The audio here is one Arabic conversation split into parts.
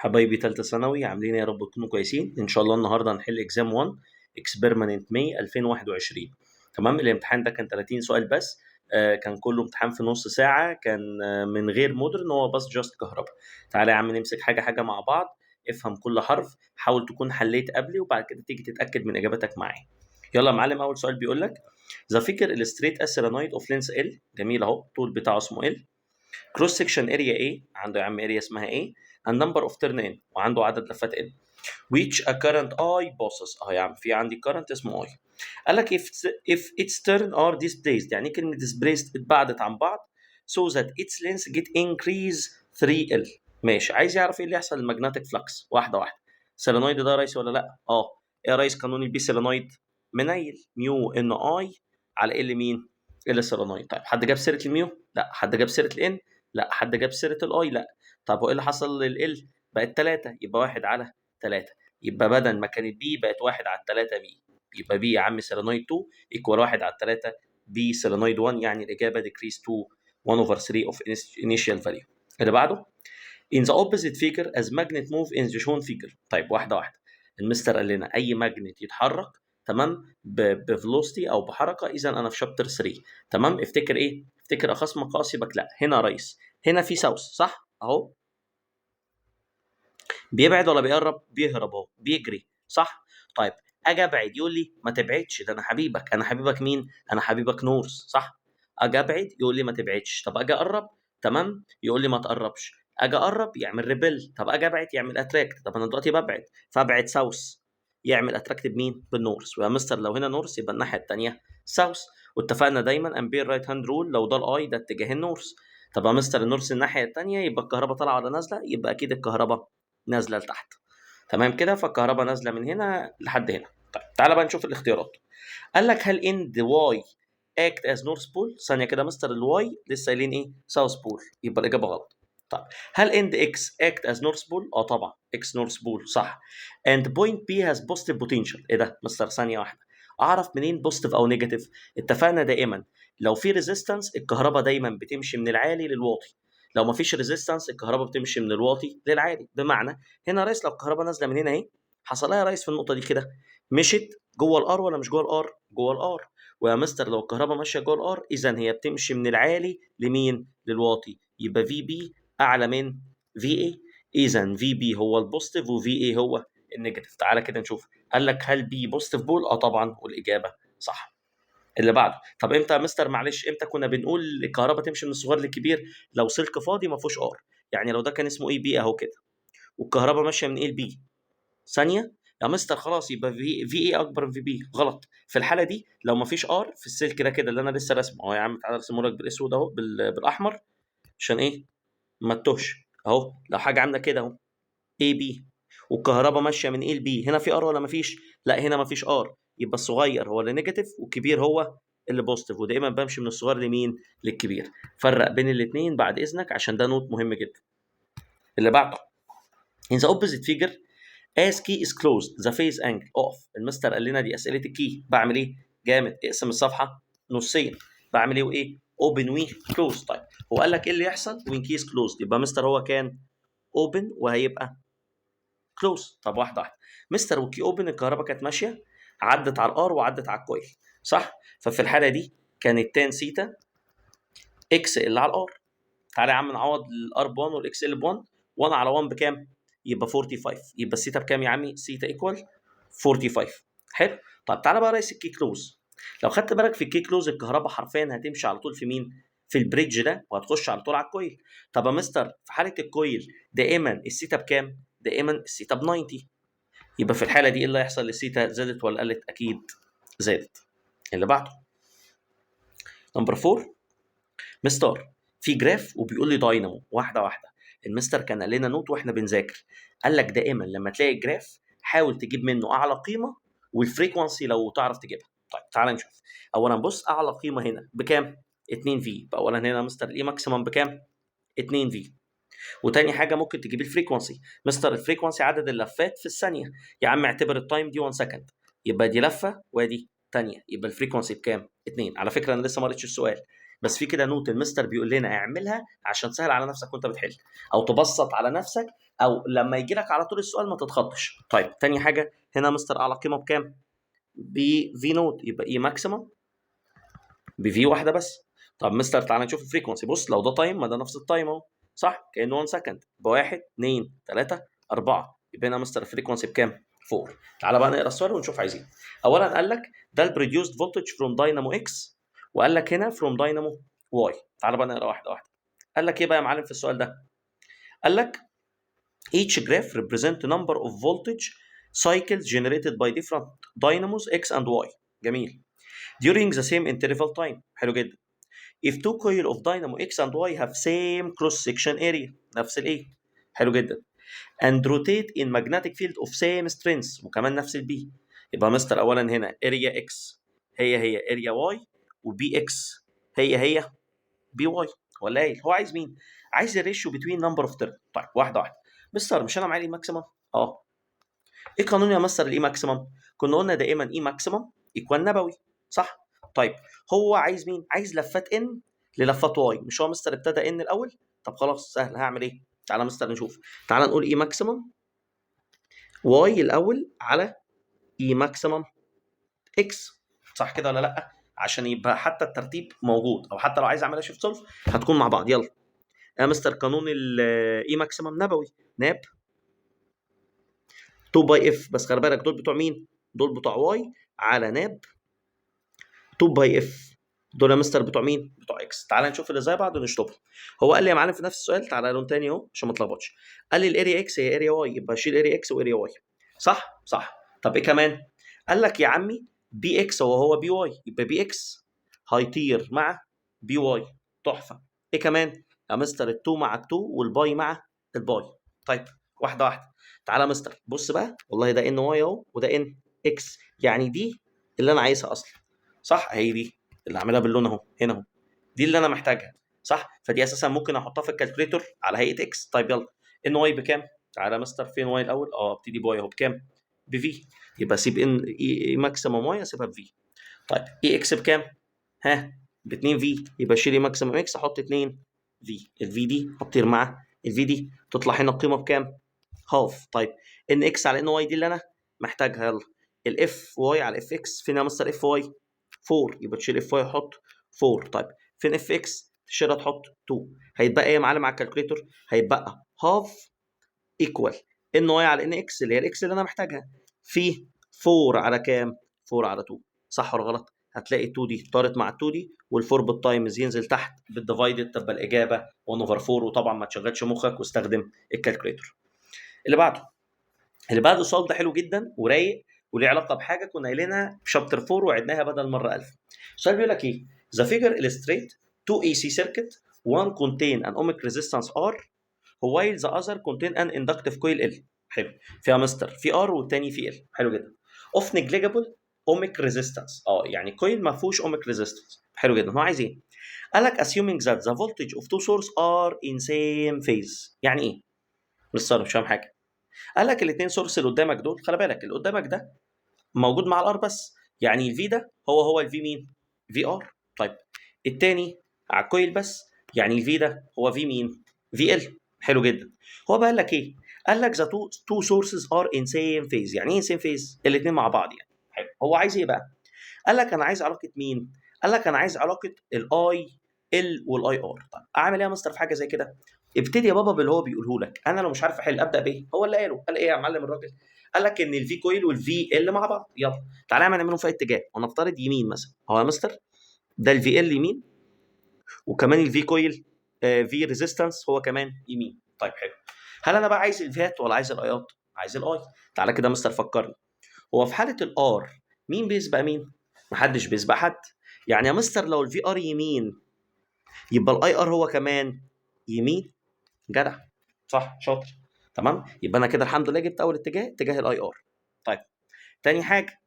حبايبي تالتة ثانوي عاملين إيه؟ يا رب تكونوا كويسين ان شاء الله. النهارده هنحل اكزام 1 اكسبيرمنت ماي 2021. تمام. الامتحان ده كان 30 سؤال بس. كان كله امتحان في نص ساعة. كان من غير مودرن، هو بس جاست كهرباء. تعالى يا عم نمسك حاجة حاجة مع بعض. افهم كل حرف، حاول تكون حليت قبلي وبعد كده تيجي تتأكد من اجابتك معايا. يلا يا معلم، اول سؤال بيقول لك ذا فيجر illustrate a solenoid of length L. جميل اهو، الطول بتاعه اسمه L. كروس سكشن اريا ايه، عنده يا عم اريا اسمها ايه، and number of turn in، وعنده عدد لفات ان. which a current I passes، اهو يا عم في عندي current اسمه I. قال لك if its turn are displaced، يعني كلمة displaced اتبعدت عن بعض so that its length get increase 3L. ماشي، عايز يعرف ايه اللي يحصل للمagnetic flux واحدة واحدة. السولينويد ده رئيسي ولا لا؟ ايه رئيس قانون البي سولينويد؟ منيل ميو ان اي على ال مين؟ ال السولينويد. طيب حد جاب سيرة الميو؟ لا. حد جاب سيرة الان؟ لا. حد جاب سيرة الاي؟ لا. طب هو ايه اللي حصل لل بقت 3، يبقى 1 على 3. يبقى بدل ما كانت بي بقت 1 على 3 بي. يبقى بي يا عم سيلينويد 2 ايكوال 1 على 3 بي سيلينويد 1، يعني الاجابه decrease to 1 over 3 of initial value. اللي بعده in the opposite figure as magnet move in the shown figure. طيب واحده واحده. المستر قال لنا اي ماجنت يتحرك تمام بفلوستي او بحركه، اذا انا في شابتر 3. تمام. افتكر ايه؟ افتكر اخص مقاسبك. لا هنا يا ريس، هنا في ساوث صح اهو. بيبعد ولا بيقرب؟ بيهرب اهو، بيجري صح. طيب اجي ابعد يقول لي ما تبعدش، ده انا حبيبك. انا حبيبك مين؟ انا حبيبك نورس صح. اجي ابعد يقول لي ما تبعدش. طب اجي اقرب تمام يقول لي ما تقربش. اجي اقرب يعمل ريبل. طب اجي ابعد يعمل اتراكت. طب انا دلوقتي ببعد فابعد ساوث، يعمل اتراكت بمين؟ بالنورس. ويا مستر لو هنا نورس يبقى الناحيه الثانيه ساوث. واتفقنا دايما امبير رايت هاند رول، لو ده الاي ده اتجاه النورس. طب يا مستر النورس الناحيه الثانيه، يبقى الكهرباء طالعه ولا نازله؟ يبقى اكيد الكهرباء نازله لتحت. تمام كده، فالكهرباء نازله من هنا لحد هنا. طيب تعالى بقى نشوف الاختيارات. قال لك هل ان ذا واي اكت از نورث بول؟ ثانيه كده مستر، الواي لسه قايلين ايه؟ ساوث بول، يبقى الاجابه غلط. طيب هل ان ذا اكس اكت از نورث بول؟ طبعا اكس نورث بول صح. اند بوينت بي هاز بوزيتيف بوتنشال. ايه ده مستر؟ ثانيه واحده، اعرف منين بوزيتيف او نيجاتيف؟ اتفقنا دائما لو في ريزيستنس الكهرباء دايما بتمشي من العالي للواطي، لو ما فيش ريزيستنس الكهرباء بتمشي من الواطي للعالي. بمعنى هنا يا ريس لو الكهرباء نازله من هنا اهي، حصل ايه يا ريس في النقطه دي كده؟ مشت جوه الار ولا مش جوه الار؟ جوه الار. ويا مستر لو الكهرباء ماشيه جوه الار اذا هي بتمشي من العالي لمين؟ للواطي. يبقى في بي اعلى من في اي، اذا في بي هو البوزيتيف وفي اي هو النيجاتيف. تعالى كده نشوف. قال لك هل بي بوزيتيف بول؟ طبعا، والاجابه صح. اللي بعده، طب امتى يا مستر معلش امتى كنا بنقول الكهرباء تمشي من الصغير للكبير؟ لو سلك فاضي ما فيهوش ار. يعني لو ده كان اسمه اي بي اهو كده، والكهرباء ماشيه من ايه لبي. ثانيه يا مستر خلاص يبقى في اي اكبر من في بي. غلط. في الحاله دي لو ما فيش ار في السلك ده كده اللي انا لسه راسمه اهو، يا عم تعالى ارسمه لك بالاسود اهو بالاحمر عشان ايه ما تتوهش. اهو لو حاجه عامله كده اهو اي بي، والكهرباء ماشيه من ايه لبي، هنا في ار ولا ما فيش؟ لا هنا ما فيش ار، يبقى الصغير هو اللي نيجاتيف والكبير هو اللي بوزيتيف. ودايما بمشي من الصغير لمين؟ للكبير. فرق بين الاثنين بعد اذنك عشان ده نوت مهم جدا. اللي بعده in the opposite figure as key is closed the phase angle off. المستر قال لنا دي اسئله الكي. بعمل ايه؟ جامد، اقسم الصفحه نصين. بعمل ايه وايه؟ open و close. طيب هو قال لك ايه اللي يحصل when key is closed؟ يبقى مستر هو كان open وهيبقى close. طب واحده واحده. مستر والكي اوبن الكهرباء كانت ماشيه، عدت على الار وعدت على الكويل صح. ففي الحاله دي كانت تان سيتا اكس اللي على الار. تعالى يا عم نعوض الار ب 1 والاكس ال ب 1. 1 على 1 بكام؟ يبقى 45. يبقى السيتا بكام يا عمي؟ سيتا ايكوال 45. حلو. طب تعالى بقى رئيس الكي كلوز. لو خدت بالك في الكي كلوز الكهرباء حرفيا هتمشي على طول في مين؟ في البريدج ده، وهتخش على طول على الكويل. طب يا مستر في حاله الكويل دائما السيتا بكام؟ دائما السيتا ب 90. يبقى في الحاله دي ايه اللي هيحصل للسيتا؟ زادت ولا قلت؟ اكيد زادت. اللي بعده نمبر 4. مستر في جراف وبيقول لي داينامو. واحده واحده. المستر كان قال لنا نوت واحنا بنذاكر، قال لك دائما لما تلاقي جراف حاول تجيب منه اعلى قيمه والفريكوانسي لو تعرف تجيبها. طيب تعال نشوف. اولا بص، اعلى قيمه هنا بكام؟ 2 في. اولا هنا مستر الاي ماكسيمم بكام؟ 2 في. وتاني حاجه ممكن تجيب الفريكوانسي. مستر الفريكوانسي عدد اللفات في الثانيه. يا عم اعتبر التايم دي 1 سكند، يبقى دي لفه وادي ثانيه، يبقى الفريكوانسي بكام؟ 2. على فكره انا لسه ما قريتش السؤال. بس في كده نوت المستر بيقول لنا اعملها عشان تسهل على نفسك وانت بتحل، او تبسط على نفسك، او لما يجي لك على طول السؤال ما تتخضش. طيب تاني حاجه هنا مستر اعلى قيمه بكام؟ بفي نوت، يبقى اي ماكسيمم بفي واحده بس. طب مستر تعالى نشوف الفريكونسي. بص لو ده تايم ما ده نفس التايم اهو، صح؟ كانه 1 سكند بواحد 2 3 4، يبقى هنا مستر الفريكونسي بكام؟ 4. تعالى بقى نقرا السؤال ونشوف عايزين. اولا قال لك ده البروديوسد فولتج فروم داينامو اكس، وقال لك هنا فروم داينامو واي. تعالى بقى نقرا واحده واحده. قال لك ايه بقى يا معلم في السؤال ده؟ قال لك each graph represent number of voltage cycles generated by different dynamos x and y. جميل. during the same interval time. حلو جدا. if two coil of dynamo x and y have same cross section area، نفس الايه، حلو جدا، and rotate in magnetic field of same strength، وكمان نفس البي. يبقى مستر اولا هنا اريا اكس هي اريا واي، وبي اكس هي بي واي. ولا ايه؟ هو عايز مين؟ عايز الريشيو بتوين نمبر اوف تيرم. طيب واحده واحده. مستر مش انا معايا الاي ماكسيمم؟ اه. ايه قانون يا مستر الاي ماكسيمم؟ كنا قلنا دائما اي ماكسيمم ايكوال نبوي، صح؟ طيب هو عايز مين؟ عايز لفات ان للفات واي. مش هو مستر ابتدى ان الاول؟ طب خلاص سهل، هعمل ايه؟ تعالى مستر نشوف. تعالى نقول اي ماكسيمم واي الاول على اي ماكسيمم اكس، صح كده ولا لا؟ عشان يبقى حتى الترتيب موجود، او حتى لو عايز اعملها شيفت سولف هتكون مع بعض. يلا يا مستر قانون الاي ماكسيمم نبوي، ناب 2 باي اف، بس خلي بالك دول بتوع مين؟ دول بتوع واي على ناب 2 باي اف. دول يا مستر بتوع مين؟ بتوع اكس. تعال نشوف اللي زي بعض ونشطبهم. هو قال لي يا معلم في نفس السؤال، تعالى لون تاني اهو عشان ما تلخبطش. قال لي الاريا اكس هي اريا واي، يبقى شيل اريا اكس واريا واي، صح؟ صح. طب ايه كمان؟ قال لك يا عمي بي اكس هو بي واي، يبقى بي اكس هيطير مع بي واي. تحفه. ايه كمان؟ يا مستر ال2 مع ال2 والباي مع الباي. طيب واحده واحده. تعالى يا مستر بص بقى، والله ده ان واي اهو وده ان اكس، يعني دي اللي انا عايزها اصلا، صح؟ هي دي اللي عاملها باللون اهو هنا اهو، دي اللي انا محتاجها، صح؟ فدي اساسا ممكن احطها في الكالكوليتور على هيئه اكس. طيب يلا ان واي بكام؟ تعالى يا مستر فين واي الاول؟ ابتدي بواي اهو بكام؟ بفي. يبقى سيب ان اي ماكسيمم واي اسيبها بفي. طيب اي اكس بكام؟ ها، ب 2 في، يبقى شيلي ماكسيمم اكس احط 2 في. الفي دي هتطير مع الفي دي، تطلع هنا القيمه بكام؟ هاف. طيب ان اكس على ان واي دي اللي انا محتاجها. يلا الاف واي على اف اكس، فين يا مستر اف واي؟ 4، يبقى تشيل اف واي وحط 4. طيب فين اف اكس؟ تشيلها تحط 2. هيتبقى ايه يا معلم على الكالكوليتور؟ هيتبقى هاف ايكوال ان واي على ان اكس اللي هي الاكس اللي انا محتاجها، في 4 على كام؟ 4 على 2. صح ولا غلط؟ هتلاقي 2 دي طارت مع 2 دي، وال4 بالتايمز ينزل تحت بالديفايدد، تبقى الاجابه 1 اوفر 4. وطبعا ما تشغلش مخك واستخدم الكالكوليتور. اللي بعده، اللي بعده السؤال ده حلو جدا ورايق، وليه علاقه بحاجه كنا قايلينها في شابتر 4 وعدناها بدل مره 1000. السؤال بيقول لك ايه؟ The figure illustrate two AC circuit, one contain an ohmic resistance R while the other contain an inductive coil L. حلو. فيها مستر في R والتاني في L. حلو جدا. Of negligible ohmic resistance. يعني كويل ما فيهوش ohmic resistance. حلو جدا. هو عايز ايه؟ قال لك assuming that the voltage of two sources are in same phase. يعني ايه؟ مستر مش فاهم حاجه. قال لك الاثنين سورس اللي قدامك دول، خلي بالك اللي قدامك ده موجود مع الار بس، يعني الفي ده هو الفي مين؟ في ار. طيب الثاني على الكويل بس، يعني الفي ده هو في مين؟ في ال. حلو جدا. هو بقى قال لك ايه؟ قال لك ذا تو سورسز ار ان سيم فيز. يعني ايه سيم فيز؟ الاثنين مع بعض يعني. حلو. هو عايز ايه بقى؟ قال لك انا عايز علاقه مين؟ قال لك انا عايز علاقه الاي ال والاي ار. طب اعمل ايه يا مستر في حاجه زي كده؟ ابتدي يا بابا باللي هو بيقوله لك. انا لو مش عارف احل ابدا بايه؟ هو اللي قاله. قال ايه يا معلم الراجل؟ قال لك ان الفي كويل والفي ال مع بعض. يلا تعالى نعملهم في اتجاه، ونفترض يمين مثلا. هو يا مستر ده الفي ال يمين، وكمان الفي كويل في ريزيستنس هو كمان يمين. طيب حلو. هل انا بقى عايز الفيات ولا عايز الايات؟ عايز الاي. تعالى كده مستر فكرني. هو في حاله الار مين بيسبق مين؟ محدش بيسبق حد. يعني يا مستر لو الفي ار يمين يبقى الاي ار هو كمان يمين. جدع، صح، شاطر. تمام، يبقى انا كده الحمد لله جبت اول اتجاه، اتجاه الاي ار. طيب تاني حاجه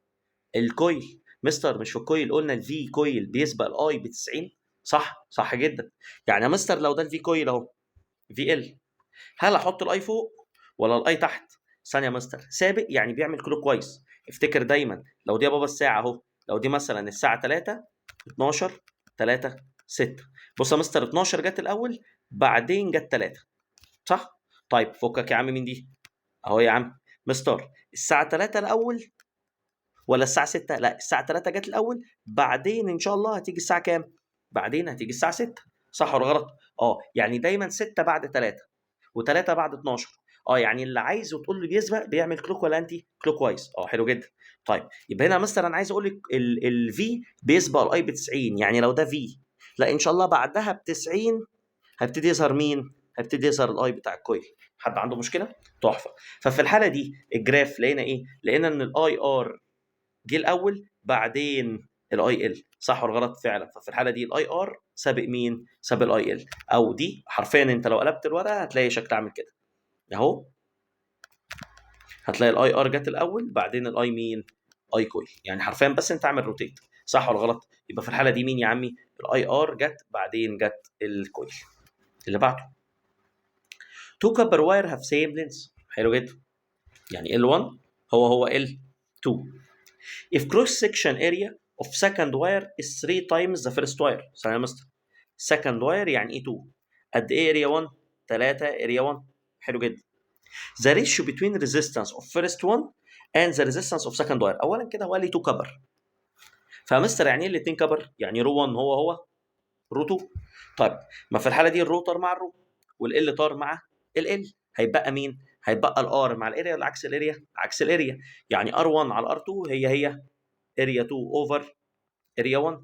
الكويل. مستر مش في الكويل قلنا الفي كويل بيسبق الاي ب 90؟ صح، صح جدا. يعني يا مستر لو ده الفي كويل اهو في ال، هل احط الاي فوق ولا الاي تحت؟ ثانيه يا مستر، سابق يعني بيعمل كلوك كويس. افتكر دايما لو دي يا بابا الساعه اهو، لو دي مثلا الساعه 3 12 3 6. بص يا مستر 12 جت الاول بعدين جت 3 صح؟ طيب فكك يا عم من دي اهو يا عم مستر الساعه 3 الاول ولا الساعه 6؟ لا الساعه 3 جت الاول بعدين ان شاء الله هتيجي الساعه كام؟ بعدين هتيجي الساعه 6 صح ولا غلط؟ يعني دايما 6 بعد 3 و3 بعد 12. يعني اللي عايزه تقول له بيسبق بيعمل كلوك ولا انتي كلوك وايز. حلو جدا. طيب يبقى هنا مثلا انا عايز اقول لك الفي بيسبق الاي ب 90، يعني لو ده في لا ان شاء الله بعدها ب 90 هيبتدي يظهر مين؟ هيبتدي يظهر الاي بتاع الكويل. حد عنده مشكله؟ تحفه. ففي الحاله دي الجراف لقينا ايه؟ لقينا ان الاي ار جه الاول بعدين الاي ال صح ولا غلط؟ فعلا. ففي الحاله دي الاي ار سابق مين؟ سابق الاي ال. او دي حرفيا انت لو قلبت الورقه هتلاقي شكل عامل كده اهو، هتلاقي الاي ار جت الاول بعدين الاي مين؟ اي كويل. يعني حرفيا بس انت عامل روتيت صح ولا غلط؟ يبقى في الحاله دي مين يا عمي؟ الاي ار جت بعدين جت الكويل. اللي بعده تو كبر واير هاف سيم لينس. حلو جدا. يعني L1 هو L2 if cross section area of second wire is 3 times the first wire. ثانية يا مستر second wire يعني E2 قد ايه area 1؟ 3 area 1. حلو جدا. the ratio between resistance of first one and the resistance of second wire. اولا كده هو قال لي 2 كبر. فمستر يعني ايه الاثنين كبر؟ يعني رو 1 هو رو 2. طيب ما في الحاله دي الروتر مع الرو والال تار مع ال هيبقى مين؟ هيبقى الار مع الاريا ولا عكس الاريا؟ عكس الاريا. يعني ار1 على ار2 هي اريا 2 اوفر اريا 1.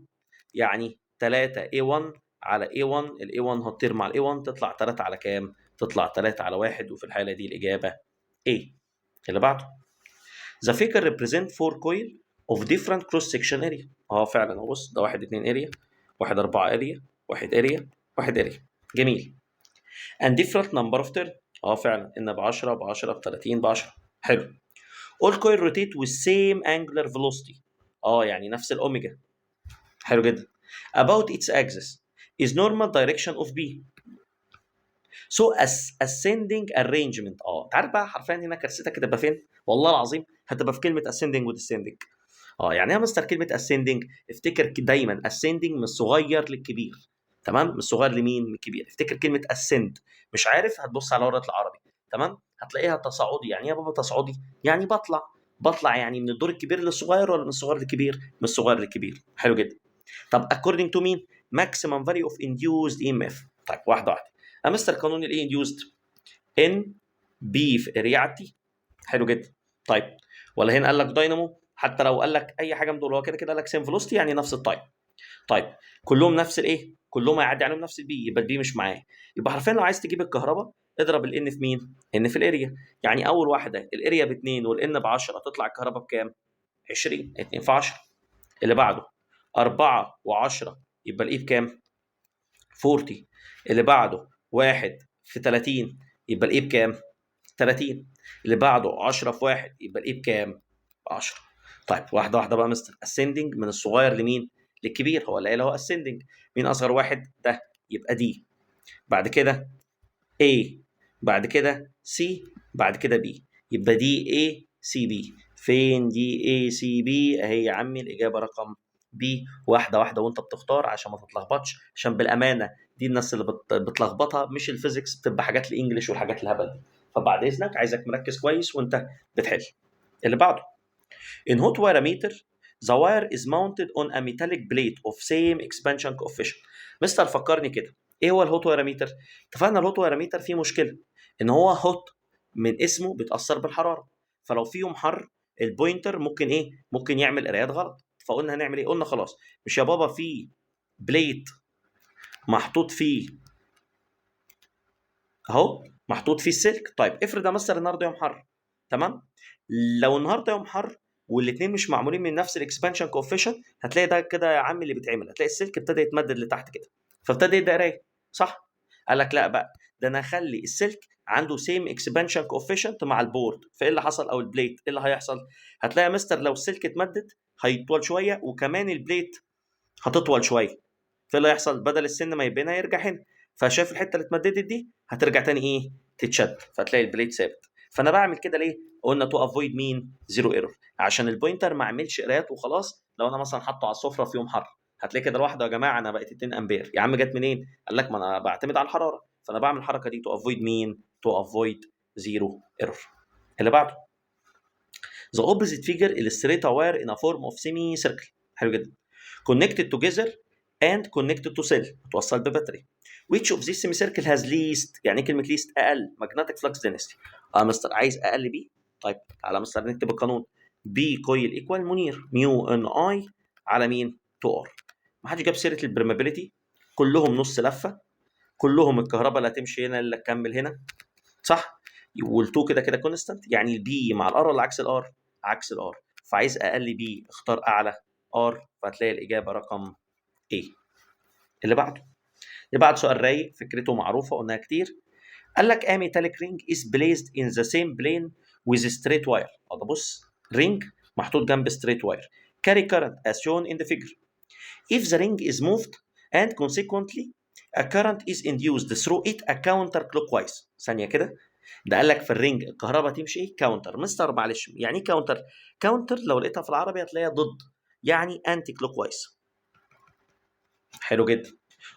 يعني 3 A1 على A1. ال A1 هتطير مع ال A1 تطلع 3 على كام؟ تطلع 3 على 1. وفي الحالة دي الإجابة A. اللي بعده The figure represent 4 coil of different cross section area. فعلا اهو بص ده 1 2 اريا 1 4 اريا 1 اريا 1 اريا. جميل. and different number of turn. فعلا ان ب 10 ب 10 ب 30 ب 10. حلو. all coil rotate with same angular velocity. يعني نفس الاوميجا. حلو جدا. about its axis is normal direction of B. So ascending arrangement. انت عارف بقى حرفيا هنا كارثتك هتبقى فين؟ والله العظيم هتبقى في كلمه ascending و descending. يعني ايه يا مستر كلمه ascending؟ افتكر دايما ascending من الصغير للكبير. تمام؟ من الصغير لمين؟ من الكبير. افتكر كلمه ascend. مش عارف هتبص على ورقه العربي. تمام؟ هتلاقيها تصاعدي. يعني ايه يا بابا تصاعدي؟ يعني بطلع يعني من الدور الكبير للصغير ولا من الصغير للكبير؟ من الصغير للكبير. حلو جدا. طب according to مين؟ maximum value of induced EMF. طيب واحده واحده. مستر قانون الايه induced؟ ان بي في اريعتي. حلو جدا. طيب ولا هنا قال لك داينامو؟ حتى لو قال لك اي حاجه من دول هو كده قال لك سيم فيلوسيتي يعني نفس التايم. طيب كلهم نفس الايه؟ كلهم هيعدي عليهم نفس البي يبقى البي مش معاه. يبقى حرفيا لو عايز تجيب الكهرباء اضرب الان في مين؟ ان في الاريا. يعني اول واحده الاريا ب 2 والان ب 10 تطلع الكهرباء بكام؟ 20. 2 في 10. اللي بعده 4 و10 يبقى الاي بكام؟ 40. اللي بعده 1 في 30 يبقى الاي بكام؟ 30. اللي بعده 10 في 1 يبقى الاي بكام؟ 10. طيب واحده واحده بقى مستر ascending من الصغير لمين؟ للكبير. هو اللي قال هو ascending. مين اصغر واحد؟ ده يبقى دي. بعد كده A. بعد كده C. بعد كده B. يبقى دي A C B. فين دي A C B؟ اهي يا عمي الاجابه رقم B. واحده واحده وانت بتختار عشان ما تتلخبطش، عشان بالامانه دي الناس اللي بتلخبطها مش الفيزيكس، بتبقى حاجات الانجليش والحاجات الهبل. فبعد اذنك عايزك مركز كويس وانت بتحل. اللي بعده in hot wire meter the wire is mounted on a metallic plate of same expansion coefficient. مستر فكرني كده ايه هو الهوت واير ميتر؟ اتفقنا الهوت واير ميتر فيه مشكله ان هو هوت من اسمه بيتاثر بالحراره. فلو في يوم حر البوينتر ممكن ايه؟ ممكن يعمل قرايات غلط. فقلنا هنعمل ايه؟ قلنا خلاص مش يا بابا في بليت محطوط فيه اهو محطوط فيه السلك. طيب افرض يا مستر النهارده يوم حر. تمام؟ لو النهارده يوم حر والاثنين مش معمولين من نفس الاكسبانشن كوفيشنت هتلاقي ده كده يا عم اللي بيتعمل، هتلاقي السلك ابتدى يتمدد لتحت كده فابتدى يبدا قرايه. صح؟ قال لك لا بقى ده انا اخلي السلك عنده سيم اكسبانشن كوفيشنت مع البورد. فايه اللي حصل؟ او البليت ايه اللي هيحصل؟ هتلاقي يا مستر لو السلك اتمدد هيطول شويه وكمان البليت هتطول شويه. فايه اللي هيحصل؟ بدل السن ما يبقى هنا يرجع هنا. فشايف الحته اللي اتمددت دي هترجع تاني ايه؟ تتشد. فتلاقي البليت ثابت. فانا بعمل كده ليه؟ قلنا تو افويد مين؟ زيرو ايرور. عشان البوينتر ما اعملش قرايات وخلاص. لو انا مثلا حاطه على السفره في يوم حر هتلاقي كده لوحده يا جماعه انا بقيت 2 امبير. يا عم جت منين؟ قال لك ما انا بعتمد على الحراره، فانا بعمل الحركه دي تو افويد مين؟ تو افويد زيرو ايرور. اللي بعده the opposite figure illustrate a wire in a form of semicircle. حلو جدا. connected together and connected to cell توصل بباتري. which of these semicircle has least، يعني ايه كلمه least؟ اقل magnetic flux density. مستر عايز اقل بي. طيب تعالى مستر نكتب القانون. بي كويل ايكوال منير ميو ان اي على مين؟ 2 ار. ما حدش جاب سيره البرمابيلتي، كلهم نص لفه، كلهم الكهرباء اللي هتمشي هنا اللي هتكمل هنا، صح؟ والتو كده كده كونستانت، يعني البي مع الار ولا عكس الار؟ عكس الار. فعايز اقل بي اختار اعلى ار، فهتلاقي الاجابه رقم ايه. اللي بعده سؤال رايق، فكرته معروفه قلناها كتير. قال لك a metallic ring is placed in the same plane with a straight wire. ده بص، رينج محطوط جنب straight wire carry current as shown in the figure. If the ring is moved and consequently a current is induced through it a counter clockwise. ثانيه كده، ده قال لك في الرينج الكهرباء تمشي ايه؟ كاونتر. مستر معلش يعني ايه كاونتر؟ كاونتر لو لقيتها في العربي هتلاقيها ضد، يعني انتي كلوك وايز. حلو جدا.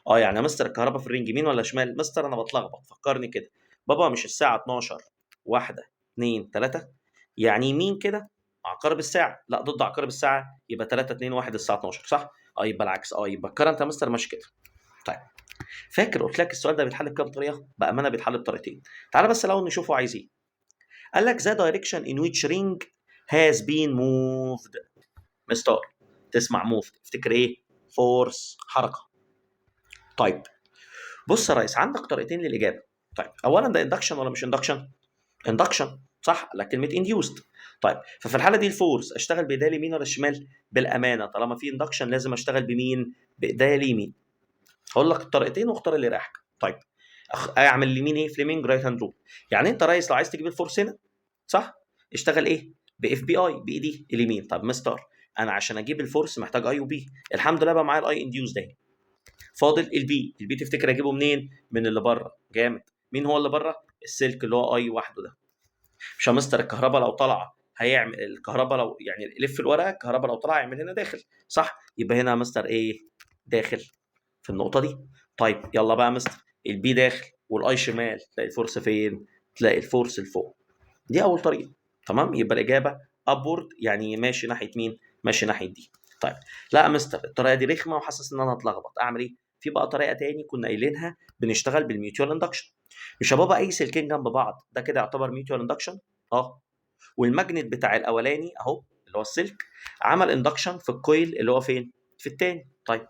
يعني يا مستر الكهرباء في الرينج يمين ولا شمال؟ مستر انا بتلخبط، فكرني كده. بابا مش الساعه 12 1 2 3 يعني يمين كده عقارب الساعه؟ لا ضد عقارب الساعه، يبقى 3 2 1 الساعه 12 صح؟ يبقى العكس. يبقى الكرنت يا مستر ماشي كده. طيب فاكر قلت لك السؤال ده بيتحل بكام طريقه؟ بامانه بيتحل بطريقتين. تعالى بس الاول نشوفه عايز ايه. قال لك the direction in which ring has been moved. مستر تسمع moved افتكر ايه؟ فورس، حركه. طيب بص يا ريس، عندك طريقتين للاجابه. طيب اولا ده اندكشن ولا مش اندكشن؟ اندكشن صح، لكن كلمه انديوست. طيب ففي الحاله دي الفورس اشتغل بايديا اليمين ولا الشمال؟ بالامانه طالما في اندكشن لازم اشتغل بمين؟ بايديا اليمين. هقول لك الطريقتين واختار اللي يريحك. طيب اعمل اليمين ايه؟ فليمنج رايت هاند رول. يعني انت ريس لو عايز تجيب الفورس هنا صح، اشتغل ايه؟ باف بي اي، بايدي اليمين. طب مستر انا عشان اجيب الفورس محتاج اي وبي، الحمد لله بقى معايا الاي انديوس ده. فاضل البي. البي تفتكر اجيبه منين؟ من اللي بره. جامد. مين هو اللي بره؟ السلك اللي هو اي وحده ده. مش يا مستر الكهرباء لو طالعه هيعمل الكهرباء، لو يعني لف الورقه الكهرباء لو طالعه يعمل هنا داخل صح؟ يبقى هنا يا مستر ايه؟ داخل في النقطه دي. طيب يلا بقى يا مستر، البي داخل والاي شمال، تلاقي الفورس فين؟ تلاقي الفورس لفوق. دي اول طريقه. تمام، يبقى الاجابه ابورد، يعني ماشي ناحيه مين؟ ماشي ناحيه دي. طيب لا يا مستر الطريقه دي رخمه وحاسس ان انا هتلخبط، اعمل ايه؟ في بقى طريقه تاني كنا قايلينها، بنشتغل بالميوتوال اندكشن. مش يا بابا اي سلكين جنب بعض ده كده يعتبر ميوتوال اندكشن؟ والماجنت بتاع الاولاني اهو اللي هو السلك عمل اندكشن في الكويل اللي هو فين؟ في الثاني. طيب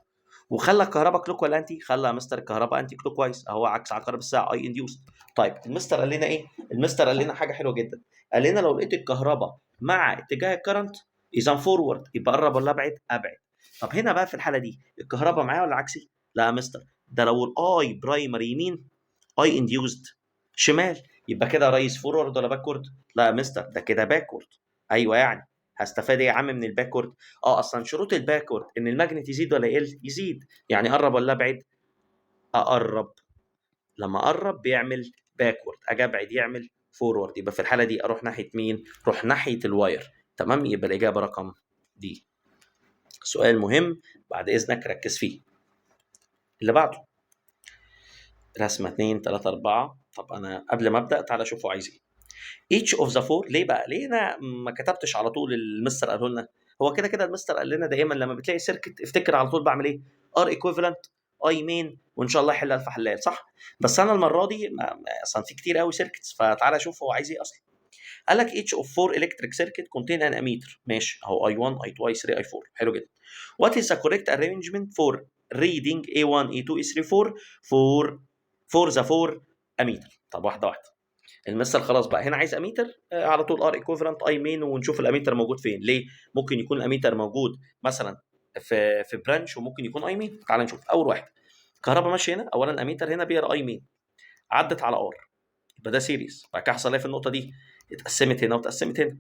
وخلى الكهرباء كلوك ولا انتي؟ خلى يا مستر الكهرباء انتي كلوك وايز، اهو عكس عقارب الساعه اي انديوست. طيب المستر قال لنا ايه؟ المستر قال لنا حاجه حلوه جدا. قال لنا لو لقيت الكهرباء مع اتجاه الكرنت اذا فورورد، يبقى قرب ولا ابعد؟ ابعد. طب هنا بقى في الحاله دي الكهرباء معايا ولا عكسي؟ لا يا مستر، ده لو الاي برايمري يمين اي انديوست شمال، يبقى كده رئيس فورورد ولا باكورد؟ لا يا مستر ده كده باكورد. ايوه يعني هستفاد ايه يا عم من الباكورد؟ اصلا شروط الباكورد ان الماجنت يزيد ولا يقل؟ يزيد. يعني قرب ولا ابعد؟ اقرب. لما اقرب بيعمل باكورد، اجي ابعد يعمل فورورد، يبقى في الحاله دي اروح ناحيه مين؟ اروح ناحيه الواير. تمام، يبقى الاجابه رقم دي. سؤال مهم بعد اذنك ركز فيه. اللي بعده رسمه 2 3 4. طب انا قبل ما ابدا تعالى شوفوا عايز ايه. each of the four. ليه بقى؟ ليه انا ما كتبتش على طول المستر قاله لنا؟ هو كده كده المستر قال لنا دايما لما بتلاقي سيركت افتكر على طول بعمل ايه؟ ار ايكويفالنت اي مين، وان شاء الله يحلها في حلال صح؟ بس انا المره دي اصلا في كتير قوي سيركتس، فتعالى شوف هو عايز ايه اصلا. قال لك each of four electric circuit contain an ammeter. ماشي اهو I1 I2 I3 I4. حلو جدا. what is the correct arrangement for reading A1 A2 A3 4 for the 4 ammeter؟ طب واحده واحده. المثل خلاص بقى هنا عايز اميتر، على طول ار ايكوفالنت اي مين، ونشوف الاميتر موجود فين. ليه؟ ممكن يكون الاميتر موجود مثلا في برانش، وممكن يكون اي مين. تعال نشوف اول واحد. كهرباء ماشيه هنا، اولا الاميتر هنا بيقرا اي مين، عدت على ار، يبقى ده سيريز. بعد كده حصل ايه في النقطه دي؟ اتقسمت هنا واتقسمت هنا.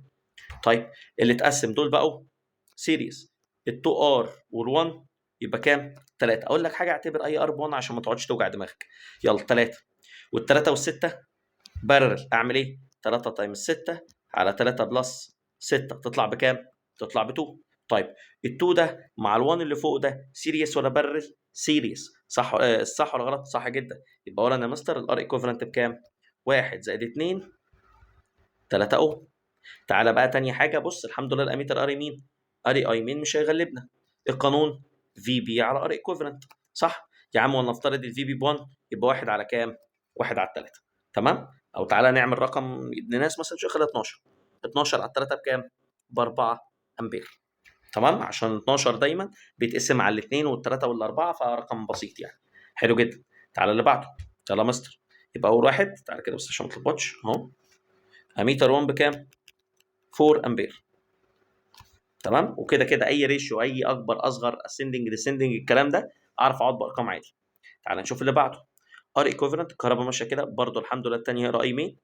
طيب اللي اتقسم دول بقوا سيريز، ال2 ار وال1 يبقى كام؟ 3. اقول لك حاجه، اعتبر اي ار ب1 عشان ما تقعدش توجع دماغك. يلا 3 وال3 وال6 بارل. اعمل ايه؟ 3 تايمز 6 على 3 بلس 6 تطلع بكام؟ تطلع ب 2. طيب ال2 ده مع ال1 اللي فوق ده سيريس ولا بارل؟ سيريس، صح؟ صح ولا غلط؟ صح جدا. يبقى اولا يا مستر الار ايكوفالنت بكام؟ 1 زائد 2 3 اوم. تعالى بقى تاني حاجه، بص الحمد لله الاميتر ار مين؟ ار اي مين مش هيغلبنا. القانون في بي على ار ايكوفالنت، صح؟ يا عم ولنفترض الفي بي ب 1 يبقى 1 على كام؟ 1 على 3. تمام؟ او تعالى نعمل رقم ابن ناس مثلا شو، خليها 12. 12 على 3 بكام؟ ب 4 امبير. تمام؟ عشان 12 دايما بيتقسم على الاثنين والثلاثه والاربعه، فرقم بسيط يعني. حلو جدا. تعالى اللي بعده. يلا مستر. يبقى اول واحد تعالى كده بس عشان ما تلخبطش اهو. اميتر 1 بكام؟ 4 امبير. تمام؟ وكده كده اي ريشيو، اي اكبر اصغر اسندنج ديسندنج الكلام ده اعرف اقعد بارقام عادي. تعالى نشوف اللي بعده. ار ايكوفالنت الكهرباء ماشيه كده برضو الحمد لله. الثانيه هي اي مين.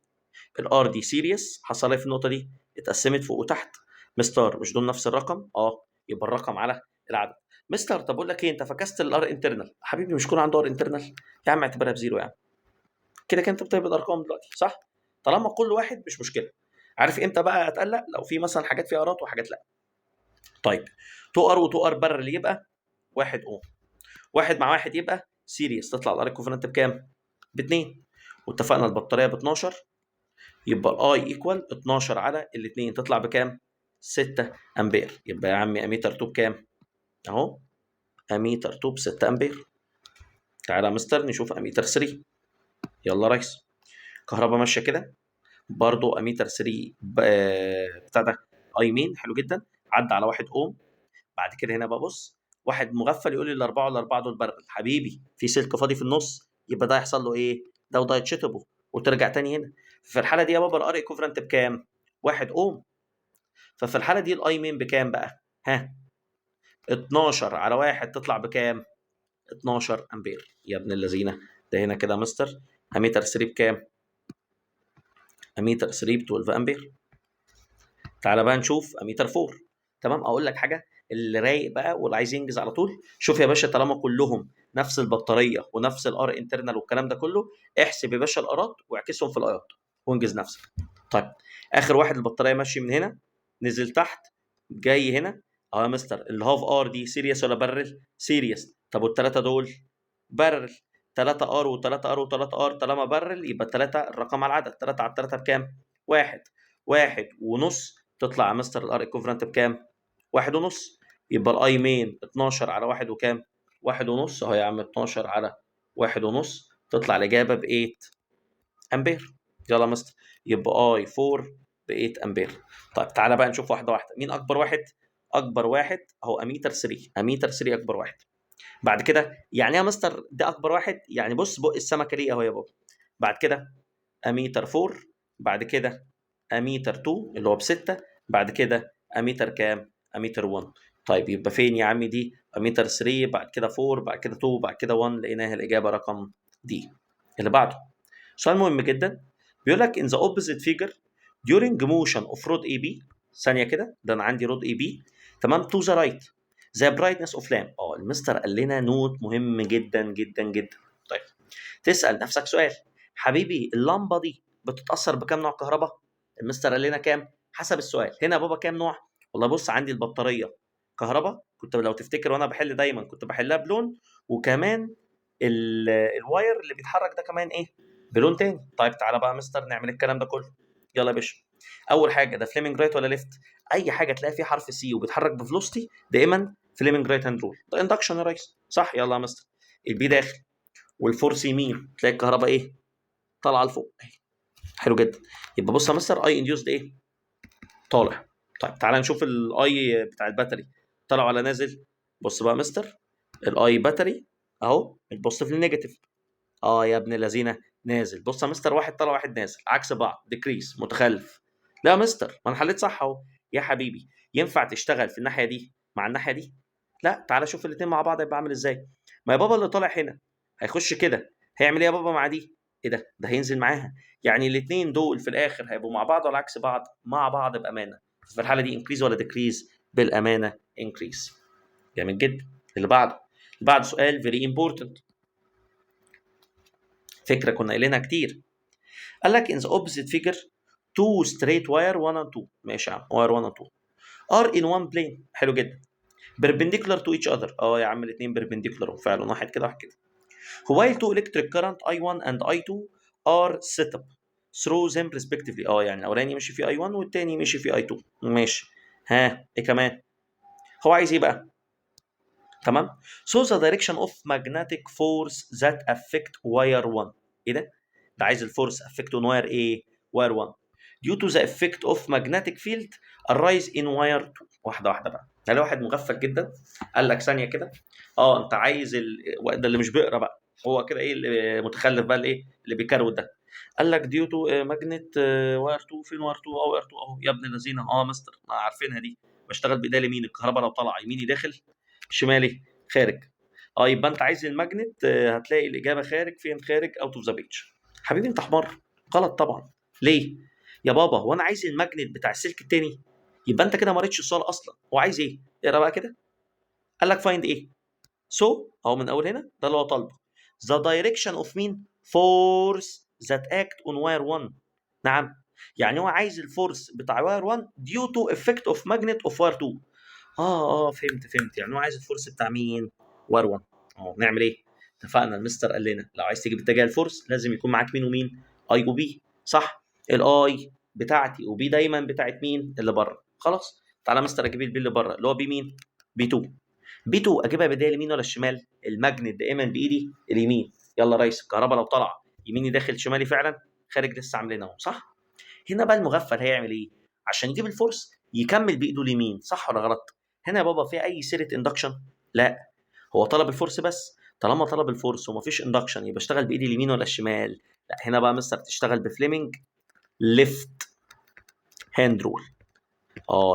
الار دي سيريس. حصل ايه في النقطه دي؟ اتقسمت فوق وتحت. مستر مش دول نفس الرقم؟ اه. يبقى الرقم على العدد. مستر طب اقول لك ايه، انت فكست الار انترنال. حبيبي مش كون عنده ار انترنال يا عم اعتبرها بزيرو يا عم. كده كده انت بتقبض ارقام دلوقتي صح؟ طالما كل واحد مش مشكله. عارف امتى بقى اتقلق؟ لو في مثلا حاجات فيها ارات وحاجات لا. طيب 2 ار و2 ار بر اللي يبقى 1 اوم. 1 مع 1 يبقى سيريس. تطلع الار ايكوفالنت بكام؟ ب 2. واتفقنا البطاريه ب 12 يبقى الاي ايكوال 12 على الاثنين تطلع بكام؟ 6 امبير. يبقى يا عمي اميتر 2 بكام؟ اهو اميتر 2 ب 6 امبير. تعالى يا مستر نشوف اميتر 3. يلا يا ريس. كهرباء ماشيه كده برضو اميتر 3 بتاع ده اي مين. حلو جدا. عدى على 1 اوم. بعد كده هنا بقى بص، واحد مغفل يقول لي الاربعه والاربعه دول برغل. حبيبي في سلك فاضي في النص، يبقى ده هيحصل له ايه؟ ده وده يتشطبوا وترجع تاني هنا. في الحاله دي يا بابا الار ايكوفرنت بكام؟ 1 اوم. ففي الحاله دي الاي مين بكام بقى؟ ها 12 على 1 تطلع بكام؟ 12 امبير. يا ابن اللذينه. ده هنا كده يا مستر اميتر 3 بكام؟ اميتر 3 ب 12 امبير. تعالى بقى نشوف اميتر 4. تمام؟ اقول لك حاجه، اللي رايق بقى واللي عايز ينجز على طول، شوف يا باشا طالما كلهم نفس البطاريه ونفس الار انترنال والكلام ده كله، احسب يا باشا الارات واعكسهم في الايات وانجز نفسك. طيب اخر واحد البطاريه ماشي من هنا نزل تحت جاي هنا اهو يا مستر. الهاف ار دي سيريس ولا بارل؟ سيريس. طب والثلاثه دول؟ بارل. 3 ار و3 ار و3 ار طالما بارل يبقى 3 الرقم على العدد. 3 على 3 بكام؟ 1. 1 ونص تطلع يا مستر الار ايكوفرنت بكام؟ 1 ونص. يبقى الاي مين 12 على 1 وكام؟ 1 ونص اهو يا عم. 12 على 1 ونص تطلع الاجابه ب 8 امبير. يلا يا مستر. يبقى اي 4 ب 8 امبير. طيب تعالى بقى نشوف واحده واحده. مين اكبر واحد؟ اكبر واحد اهو اميتر 3. اميتر 3 اكبر واحد. بعد كده يعني يا مستر ده اكبر واحد يعني بص بق السمكه دي اهو يا بابا. بعد كده اميتر 4. بعد كده اميتر 2 اللي هو بستة. بعد كده اميتر كام؟ اميتر 1. طيب يبقى فين يا عمي دي؟ اميتر 3 بعد كده 4 بعد كده 2 بعد كده 1. لقيناها الاجابه رقم دي. اللي بعده سؤال مهم جدا. بيقول لك in the opposite figure during motion of rod AB. ثانيه كده، ده انا عندي رود اي بي. تمام؟ to the right the brightness of lamp. المستر قال لنا نوت مهم جدا جدا جدا. طيب تسال نفسك سؤال، حبيبي اللمبه دي بتتاثر بكام نوع كهرباء؟ المستر قال لنا كام؟ حسب السؤال. هنا يا بابا كام نوع؟ والله بص عندي البطاريه كهرباء، كنت لو تفتكر وانا بحل دايما كنت بحلها بلون، وكمان الواير اللي بيتحرك ده كمان ايه؟ بلون تاني. طيب تعالى بقى يا مستر نعمل الكلام ده كله. يلا يا باشا. اول حاجه ده فليمنج رايت ولا ليفت؟ اي حاجه تلاقي فيها حرف سي وبيتحرك بفلوستي دائما فليمنج رايت هاند رول. ده اندكشن يا ريس صح؟ يلا يا مستر. البي داخل والفورس يمين تلاقي الكهرباء ايه؟ طالعه لفوق. حلو جدا. يبقى بص يا مستر اي انديوسد ايه؟ طالع. طيب تعالى نشوف الاي بتاع الباتري طالع ولا نازل. بص بقى يا مستر الاي باتري اهو البوزيتيف للنيجاتيف. يا ابن الذين نازل. بص يا مستر واحد طالع واحد نازل عكس بعض ديكريس متخلف. لا يا مستر ما انا حليت صح اهو. يا حبيبي ينفع تشتغل في الناحيه دي مع الناحيه دي؟ لا. تعالى شوف الاثنين مع بعض هيبقى عامل ازاي. ما يا بابا اللي طالع هنا هيخش كده هيعمل ايه يا بابا مع دي؟ ايه ده هينزل معاها. يعني الاثنين دول في الاخر هيبقوا مع بعض ولا عكس بعض؟ مع بعض بامانه. في الحاله دي انكريز ولا ديكريز؟ بالامانه انكريز. جامد جدا. اللي بعده. بعد سؤال فيري امبورتنت. فكره كنا قايلينها كتير. قال لك in the opposite figure two straight wire 1 and 2. ماشي يا عم wire 1 and 2. ار ان وان بلين. حلو جدا. perpendicular to each other. يا عم الاثنين perpendicular فعلا، واحد كده واحد كده. while two electric current I1 and I2 are set up through them respectively. يعني الاولاني ماشي فيه I1 والتاني ماشي فيه I2. ماشي. ها ايه كمان؟ هو عايز ايه بقى؟ تمام. so the direction of magnetic force that affect wire 1. ايه ده؟ ده عايز الفورس affect on wire ايه؟ wire 1 due to the effect of magnetic field arise in wire 2. واحده واحده بقى. ده واحد مغفل جدا قال لك ثانيه كده انت عايز ده اللي مش بيقرا بقى، هو كده ايه اللي متخلف بقى، الايه اللي بيكروت ده. قال لك ديو تو ماجنت واير 2. فين واير 2؟ واير 2 اهو يا ابن الذين. مستر ما عارفينها دي. بشتغل بايديا اليمين، الكهرباء لو طالعه يميني داخل شمالي خارج. يبقى انت عايز الماجنت هتلاقي الاجابه خارج. فين خارج؟ اوت اوف ذا بيج. حبيبي انت حمار. غلط طبعا. ليه يا بابا؟ هو انا عايز الماجنت بتاع السلك التاني؟ يبقى انت كده ما قريتش السؤال اصلا. هو عايز ايه؟ اقرا بقى كده. قال لك فايند ايه؟ اهو من اول هنا ده اللي هو طالبه. the direction of مين؟ force that act on wire 1. نعم. يعني هو عايز الفورس بتاع wire 1 due to effect of magnet of wire 2. فهمت. يعني هو عايز الفورس بتاع مين؟ wire 1. نعمل ايه؟ اتفقنا المستر قال لنا لو عايز تجيب اتجاه الفورس لازم يكون معاك مين ومين؟ اي وبي. صح. الاي بتاعتي وبي دايما بتاعت مين؟ اللي بره. خلاص تعالى مستر اجيب البي اللي بره اللي هو بي مين؟ بي 2. بي 2 اجيبها بايديا اليمين ولا الشمال؟ الماجنت دائما بايدي اليمين. يلا يا ريس، الكهرباء لو طالعه يميني داخل شمالي فعلا خارج لسه عاملينها صح. هنا بقى المغفل هيعمل ايه؟ عشان يجيب الفورس يكمل بايده اليمين. صح ولا غلط؟ هنا يا بابا في اي سيره اندكشن؟ لا. هو طلب الفورس بس. طالما طلب الفورس ومفيش اندكشن يبقى اشتغل بايدي اليمين ولا الشمال؟ لا. هنا بقى مستر تشتغل بفليمنج ليفت هاند رول.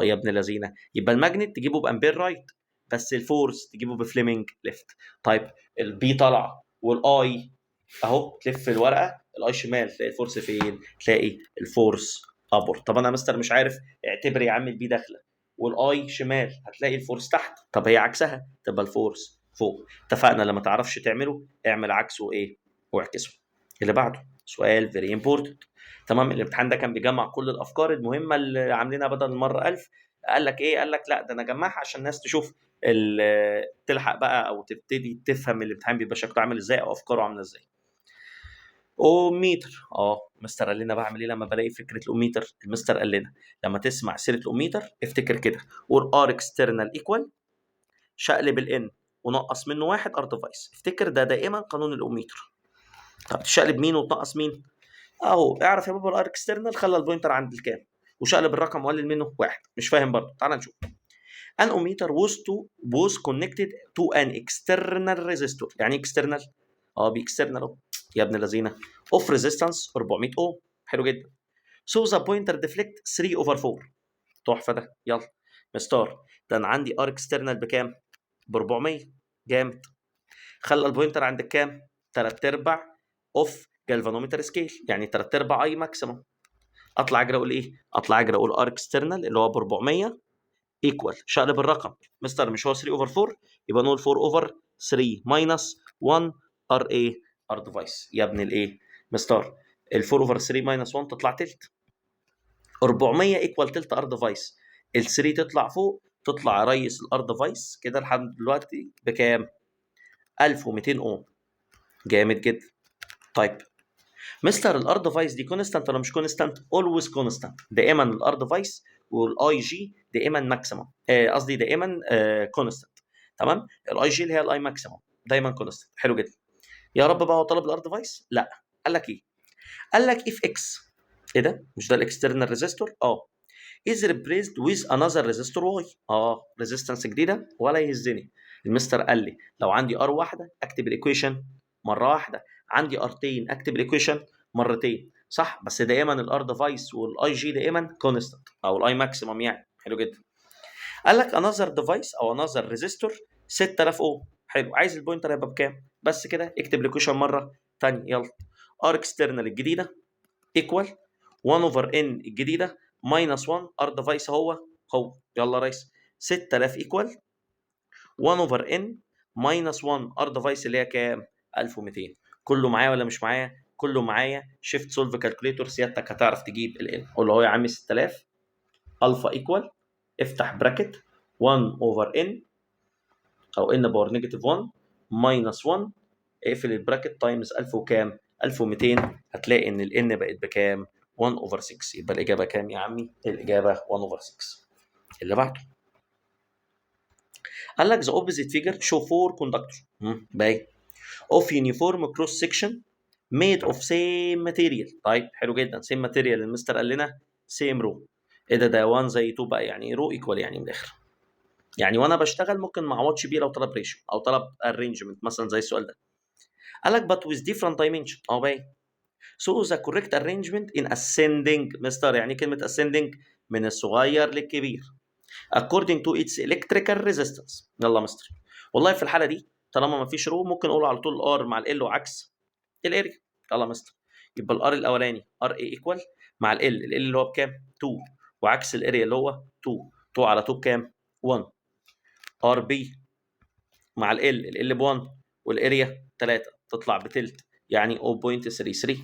يا ابن اللذينه. يبقى الماجنت تجيبه بامبير رايت بس الفورس تجيبه بفليمنج ليفت. طيب البي طالعه والاي اهو تلف الورقه الاي شمال تلاقي الفورس فين؟ تلاقي الفورس ابر. طب انا مستر مش عارف. اعتبر يا عم البي داخله والاي شمال هتلاقي الفورس تحت. طب هي عكسها تبقى الفورس فوق. اتفقنا لما تعرفش تعمله اعمل عكسه ايه واعكسه. اللي بعده سؤال فيري امبورتنت. تمام. الامتحان ده كان بيجمع كل الافكار المهمه اللي عاملينها بدل المره 1000. قال لك ايه؟ قال لك لا ده انا اجمعها عشان الناس تشوف تلحق بقى او تبتدي تفهم الامتحان بيبقى شكله عامل ازاي او افكاره عامله ازاي. اوميتر. مستر قال لنا بعمل ايه لما بلاقي فكره الاوميتر؟ المستر قال لنا لما تسمع سيره الاوميتر افتكر كده اور ار اكسترنال ايكوال شقلب الان ونقص منه واحد ار ديفايس. افتكر ده دائما قانون الاوميتر. طب تشقلب مين وتنقص مين؟ اهو اعرف يا بابا الار اكسترنال خلى البوينتر عند الكام وشقلب الرقم وقلل منه واحد. مش فاهم برضه؟ تعال نشوف. an ohmmeter was connected to an external resistor. يعني external باكسترنال اهو يا ابن الذين اوف ريزيستنس 400 اوم. حلو جدا. so the pointer deflect 3 over 4. تحفه ده. يلا مستار ده انا عندي ار اكسترنال بكام؟ ب 400. جامد. خلى البوينتر عند الكام؟ 3 ارباع اوف جالفانومتر سكيل يعني 3 ارباع اي ماكسيمم. اطلع اجري اقول ايه؟ اطلع اجري اقول ار اكسترنال اللي هو ب 400 ايكوال شقلب الرقم. مستر مش هو 3 اوفر 4 يبقى نقول 4 اوفر 3 ماينس 1 ار ايه؟ ار ديفايس. يا ابن الايه مستر ال 4 اوفر 3 ماينس 1 تطلع تلت. 400 ايكوال تلت ار ديفايس. ال 3 تطلع فوق تطلع يا ريس الار ديفايس كده لحد دلوقتي بكام؟ 1200 اوم. جامد جدا. طيب مستر الار ديفايس دي كونستانت ولا مش كونستانت؟ اولويز كونستانت. دائما الار ديفايس والاي جي دائما ماكسيمم. قصدي دائما كونستانت. تمام. الاي جي اللي هي الاي ماكسيمم دايما كونستانت. حلو جدا. يا رب بقى هو طلب الار ديفايس؟ لا. قال لك ايه؟ قال لك اف اكس. ايه ده؟ مش ده الاكسترنال ريزيستور؟ is replaced with another resistor y. ريزيستنس جديده ولا يهزني. المستر قال لي لو عندي ار واحده اكتب الايكويشن مره واحده، عندي ارتين اكتب الايكويشن مرتين. صح. بس دائما الار ديفايس والاي جي دائما كونستانت او الاي ماكسيمم يعني. حلو جدا. قال لك انذر ديفايس او انذر ريزيستور 6000 اوم. حلو. عايز البوينتر يبقى بكام؟ بس كده اكتب الايكويشن مره ثانيه. يلا ار اكسترنال الجديده ايكوال 1 اوفر ان الجديده ماينس 1 ار ديفايس هو. يلا يا ريس 6000 ايكوال 1 اوفر ان ماينس 1 ار ديفايس اللي هي كام؟ 1200. كله معايا ولا مش معايا؟ كله معايا. شيفت سولف كالكوليتور سيادتك هتعرف تجيب الان. قول له يا عم 6000 الفا ايكوال افتح براكت 1 اوفر ان او ان باور نيجاتيف 1 ماينس 1، اقفل البراكت تايمز 1000 وكام؟ 1200. هتلاقي ان الان بقت بكام؟ 1 اوفر 6. يبقى الاجابه كام يا عمي؟ الاجابه 1 اوفر 6. اللي بعده قال لك the opposite figure show 4 conductor باين of uniform cross section made of same material. طيب حلو جدا، same material المستر قال لنا same row. ايه ده 1 زي 2 بقى، يعني رو ايكوال يعني من الاخر. يعني وانا بشتغل ممكن ما اعوضش بيه لو طلب ريشيو او طلب arrangement مثلا زي السؤال ده. قال لك but with different dimension باين. So the correct arrangement in ascending مستر، يعني كلمة ascending من الصغير للكبير according to its electrical resistance. يلا مستر، والله في الحالة دي طالما ما فيش رو ممكن اقول على طول الار مع ال وعكس الاريا. يلا مستر، يبقى الار الاولاني ار اي ايكوال مع ال اللي هو بكام؟ 2، وعكس الاريا اللي هو 2. 2 على 2 بكام؟ 1. ار بي مع ال ب 1 والاريا 3 تطلع بتلت يعني 0.33.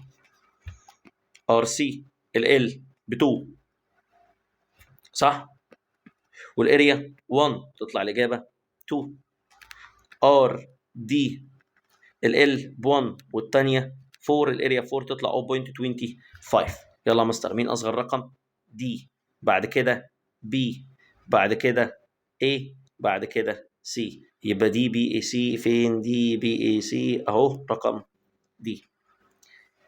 ار سي ال ب 2 صح، والاريا 1 تطلع الاجابه 2. ار دي ال ب 1 والثانيه 4، الاريا 4 تطلع 0.25. يلا يا مستر، مين اصغر رقم؟ دي، بعد كده بي، بعد كده A، بعد كده سي. يبقى دي بي اي سي فين؟ دي بي اي سي اهو رقم دي.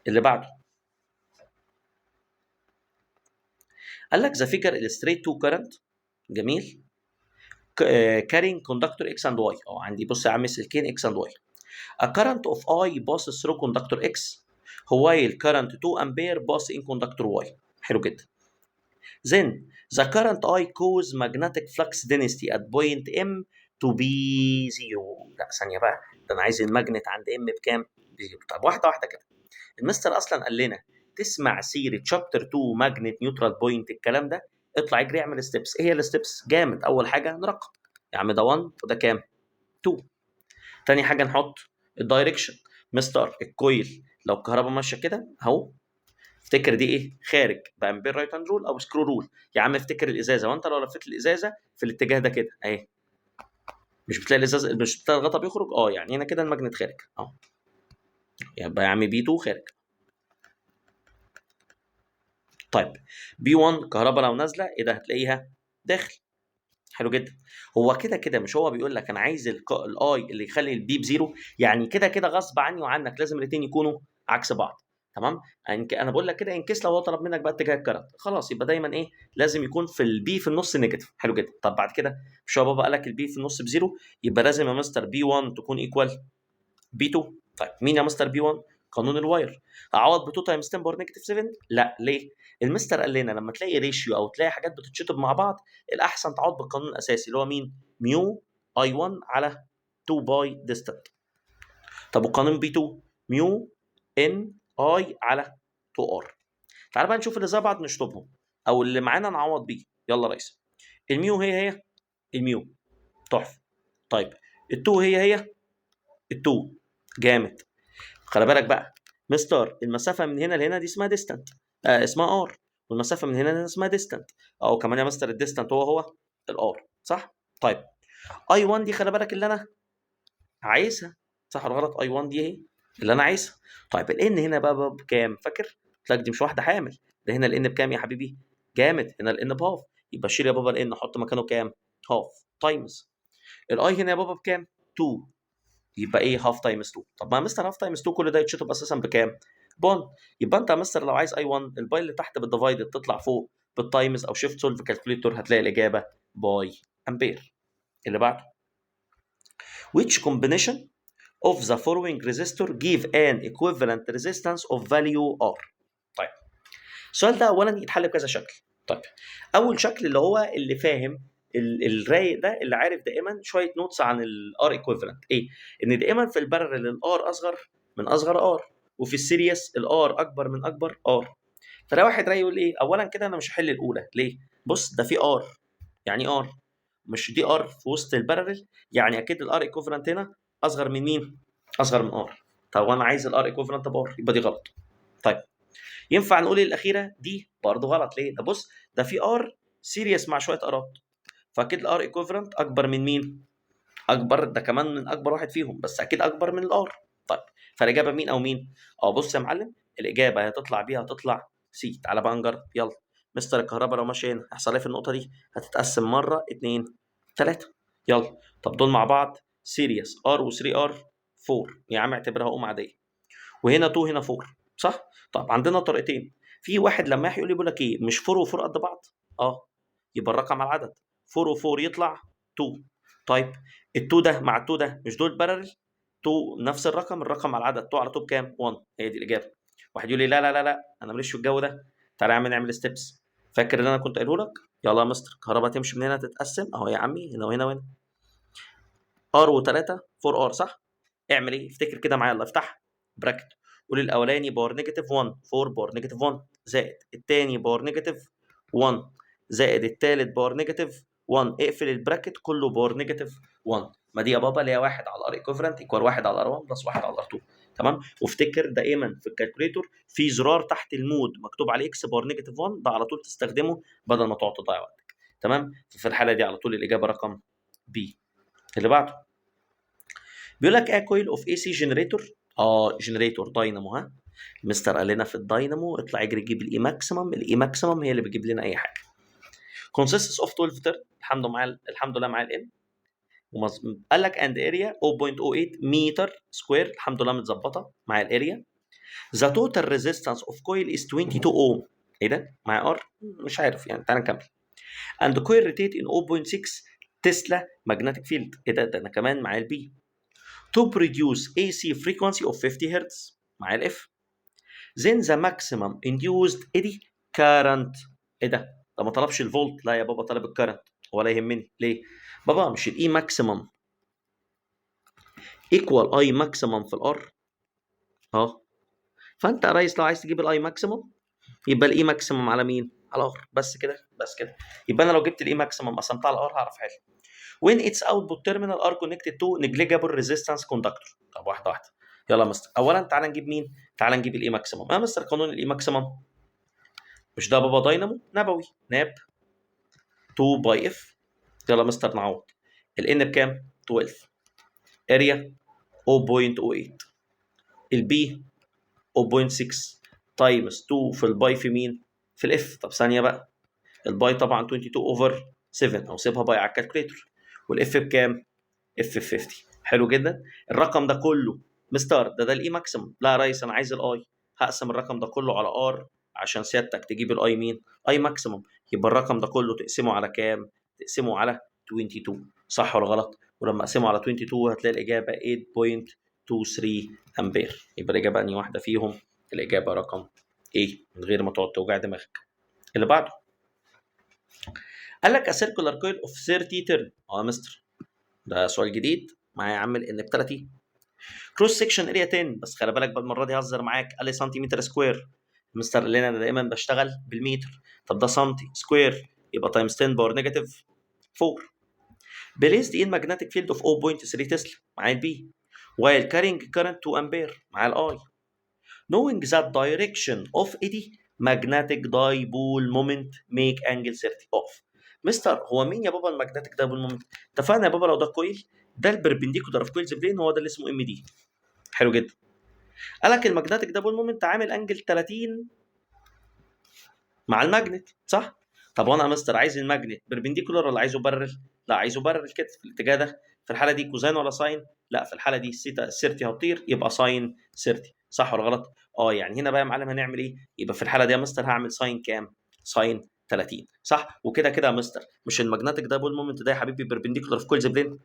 اللي بعده قال لك the figure illustrate two current. جميل. carrying conductor X and Y. عندي بص يا عم سلكين X and Y. A current of I passes through conductor X while current 2 ampere pass in conductor Y. حلو جدا. Then the current I cause magnetic flux density at point M to be 0. لا ثانية بقى، ده أنا عايز الماجنت عند M بكام؟ بزيرو. طب واحدة واحدة كده. المستر أصلا قال لنا تسمع سيرة شابتر 2 ماجنت نيوترال بوينت الكلام ده، اطلع اجري اعمل ستيبس. ايه هي الستيبس؟ جامد. أول حاجة نرقم، يا عم ده 1 وده كام؟ 2. تاني حاجة نحط الدايركشن. مستر الكويل لو الكهرباء ماشية كده أهو، افتكر دي ايه؟ خارج بامبير رايت هاند رول او سكرو رول. يا عم افتكر الازازه، وانت لو لفيت الازازه في الاتجاه ده كده اهي، مش بتلاقي الازازه، مش بتلاقي الغطا بيخرج؟ يعني هنا كده الماجنت خارج اهو، يبقى يا عم بي 2 خارج. طيب بي 1 كهرباء لو نازله ايه ده؟ هتلاقيها داخل. حلو جدا. هو كده كده مش هو بيقول لك انا عايز الاي اللي يخلي البي بزيرو؟ يعني كده كده غصب عني وعنك لازم الاثنين يكونوا عكس بعض. تمام. انا بقول لك كده ان كيس لو هو طلب منك بقى اتجاه الكرنت، خلاص يبقى دايما ايه؟ لازم يكون في البي في النص نيجاتيف. حلو جدا. طب بعد كده مش هو بابا قال لك البي في النص بزيرو؟ يبقى لازم يا مستر بي 1 تكون ايكوال بي 2. طيب مين يا مستر بي 1؟ قانون الواير. اعوض ب 2 تايمز 10 باور نيجاتيف 7؟ لا، ليه؟ المستر قال لنا لما تلاقي ريشيو او تلاقي حاجات بتتشطب مع بعض الاحسن تعوض بالقانون الاساسي اللي هو مين؟ ميو اي 1 على 2 باي ديستانت. طب وقانون بي 2 ميو ان اي على 2 ار. تعال بقى نشوف اللي زي بعض نشطبهم او اللي معانا نعوض بيه. يلا يا ريس، الميو هي الميو، تحفه. طيب التو هي التو، جامد. خلي بالك بقى مستر، المسافه من هنا لهنا دي اسمها ديستانت، اسمها ار، والمسافه من هنا لهنا اسمها ديستانت. او كمان يا مستر الديستانت هو الار، صح؟ طيب اي 1 دي خلي بالك اللي انا عايزها، صح ولا غلط؟ اي 1 دي اهي اللي انا عايزها. طيب الان هنا بقى بكام؟ فاكر؟ قلت لك دي مش واحده حامل، ده هنا الان بكام يا حبيبي؟ جامد. هنا الان بهاف، يبقى شيل يا بابا الان حط مكانه كام؟ هاف تايمز الاي هنا يا بابا بكام؟ 2، يبقى ايه؟ هاف تايمز 2. طب ما يا مستر هاف تايمز 2 كل ده يتشطب اساسا بكام؟ بون. يبقى انت يا مستر لو عايز اي 1 الباي اللي تحت بالديفايدد تطلع فوق بالتايمز او شيفت سولف كالكوليتور هتلاقي الاجابه باي امبير. اللي بعده which combination of the following resistor give an equivalent resistance of value R. طيب السؤال ده اولا يتحل بكذا شكل. طيب اول شكل اللي هو اللي فاهم الرايق ده اللي عارف دائما شويه نوتس عن الار ايكويفالنت، ايه؟ ان دائما في البارل الار اصغر من اصغر ار، وفي السيريس الار اكبر من اكبر ار. فده واحد رايق يقول ايه؟ اولا كده انا مش هحل الاولى ليه؟ بص ده في ار، يعني ار مش دي ار في وسط البارل، يعني اكيد الار ايكوفالنت هنا اصغر من مين؟ اصغر من ار. طب وانا عايز الار ايكوفالنت بار، يبقى دي غلط. طيب ينفع نقول الاخيره دي برضه غلط ليه؟ ده بص ده في ار سيريس مع شويه ارات، فاكيد الار ايكوفالنت اكبر من مين؟ اكبر، ده كمان من اكبر واحد فيهم، بس اكيد اكبر من الار. طيب فالاجابه مين او مين؟ بص يا معلم، الاجابه هتطلع بيها هتطلع سي. تعالى بقى نجرب، يلا. مستر الكهرباء لو ماشي هنا هيحصل ايه في النقطه دي؟ هتتقسم مره 2 3. يلا. طب دول مع بعض سيريس ار و3 ار 4، يا عم اعتبرها ام عاديه، وهنا 2 هنا 4، صح؟ طب عندنا طريقتين. في واحد لما يقول لي بيقول لك ايه، مش 4 و4 قد بعض؟ يبقى الرقم على العدد 4 و4 يطلع 2. طيب ال2 ده مع ال2 ده مش دول بارل؟ 2 نفس الرقم، الرقم على العدد 2 على 2 بكام؟ 1. هي دي الاجابه. واحد يقول لي لا لا لا لا انا ماليش في الجو ده. تعالى يا عم نعمل ستيبس. فاكر اللي انا كنت قايله لك؟ يلا يا مستر، الكهرباء تمشي من هنا تتقسم اهو يا عمي، هنا وهنا وهنا. ار و3 4 ار، صح؟ اعمل ايه؟ افتكر كده معايا، الله افتح براكت. قول الاولاني باور نيجاتيف 1 4 باور نيجاتيف 1 زائد الثاني باور نيجاتيف 1 زائد الثالث باور نيجاتيف 1. اقفل البراكت كله باور نيجاتيف 1. ما دي يا بابا اللي هي 1 على الار ايكوفرنت ايكوال 1 على ار 1 بلس 1 على ار 2. تمام. وافتكر دائما في الكالكوليتور في زرار تحت المود مكتوب عليه اكس باور نيجاتيف 1، ده على طول تستخدمه بدل ما تقعد تضيع وقتك. تمام. في الحاله دي على طول الاجابه رقم بي. اللي بعده بيقول لك ايه كويل اوف اي سي جنريتور. جنريتور داينامو. ها، مستر قال لنا في الداينامو اطلع اجري جيب الاي ماكسيمم، الاي ماكسيمم هي اللي بتجيب لنا اي حاجه. consists of 12 ترن، الحمد لله معايا الان. قال لك اند اريا 0.08 متر سكوير، الحمد لله متظبطه معايا الاريا. ذا توتال ريزيستنس اوف كويل از 22 اوم. ايه ده؟ معايا ار؟ مش عارف يعني، تعالى نكمل. اند كويل روتيت ان 0.6 تسلا ماجنتيك فيلد. ايه ده؟ ده انا كمان معايا البي. to produce AC frequency of 50 Hz مع ال F. then the maximum induced eddy current. ايه ده؟ ده ما طلبش الفولت، لا يا بابا طلب الكرنت، ولا يهمني ليه؟ بابا مش الاي ماكسيمم ايكوال اي ماكسيمم في الار؟ فانت يا ريس لو عايز تجيب الاي ماكسيمم يبقى الاي ماكسيمم على مين؟ على ار، بس كده بس كده. يبقى انا لو جبت الاي ماكسيمم قسمتها على ار هعرف حل. when its output terminal are connected to negligible resistance conductor. طب واحده واحده. يلا يا مستر، اولا تعالى نجيب مين؟ تعالى نجيب الاي ماكسيمم. مستر قانون الاي ماكسيمم مش ده بابا داينامو نبوي، ناب 2 باي اف. يلا مستر نعوض. الان بكام؟ 12. اريا 0.08. البي 0.6 تايمز 2 في الباي في مين؟ في الاف. طب ثانيه بقى، الباي طبعا 22 اوفر 7 او سيبها باي على الكالكوليتور. والاف بكام؟ اف 50. حلو جدا. الرقم ده كله مستر ده الاي ماكسيمم. لا يا ريس انا عايز الاي. هقسم الرقم ده كله على ار عشان سيادتك تجيب الاي مين؟ اي ماكسيمم. يبقى الرقم ده كله تقسمه على كام؟ تقسمه على 22. صح ولا غلط؟ ولما اقسمه على 22 هتلاقي الاجابه 8.23 امبير. يبقى الاجابه انهي واحده فيهم؟ الاجابه رقم ايه، من غير ما تقعد توجع دماغك. اللي بعده قال لك a circular coil of 30 turn. يا مستر ده سؤال جديد معايا يا عم، الان ب 30. كروس سكشن اريا 10، بس خلي بالك بقى المره دي هزر معاك، قال لي سنتيمتر سكوير. مستر قال لنا انا دايما بشتغل بالمتر. طب ده سنتي سكوير يبقى تايمز 10 باور نيجاتيف 4. بليزد ان ماجنتيك فيلد اوف 0.3 تسلا معايا البي، while carrying current 2 امبير مع الاي. knowing that direction of eddy magnetic dipole moment make angle 30 off. مستر هو مين يا بابا الماجنتيك دايبول مومنت؟ اتفقنا يا بابا لو ده كويل، ده البربنديكولار اوف كويلز بلين، هو ده اللي اسمه ام دي. حلو جدا. قال لك الماجنتيك دايبول مومنت عامل انجل 30 مع الماجنت، صح؟ طب وانا يا مستر عايز الماجنت بربنديكولار ولا عايزه بارل؟ لا عايزه بارل كده في الاتجاه ده. في الحاله دي كوزين ولا ساين؟ لا في الحاله دي الثيتا 30 هتطير يبقى ساين 30. صح ولا غلط؟ يعني هنا بقى يا معلم هنعمل ايه؟ يبقى في الحاله دي يا مستر هعمل ساين كام؟ ساين 30. صح؟ وكده كده يا مستر مش الماجنتيك دايبول مومنت ده يا حبيبي بربنديكولار في كويلز بلين؟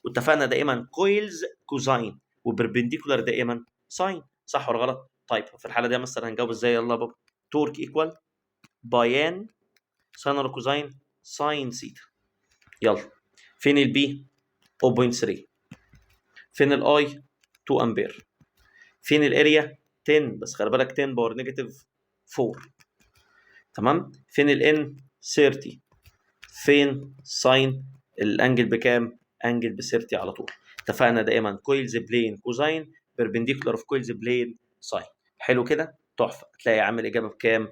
واتفقنا دائما كويلز كوزاين وبربنديكولار دائما ساين. صح ولا غلط؟ طيب في الحاله دي يا مستر هنجاوب ازاي؟ يلا يا بابا. تورك ايكوال بايان ساين ولا كوزاين؟ ساين سيتا. يلا. فين البي؟ 0.3. فين الاي؟ 2 امبير. فين الاريا؟ 10، بس خلي بالك 10 باور نيجاتيف 4. تمام. فين الان؟ 30. فين ساين؟ الانجل بكام؟ انجل ب 30 على طول. اتفقنا دائما كويلز بلين كوزاين بيربنديكولار اوف كويلز بلين ساين. حلو كده؟ تحفه. تلاقي عامل اجابه بكام؟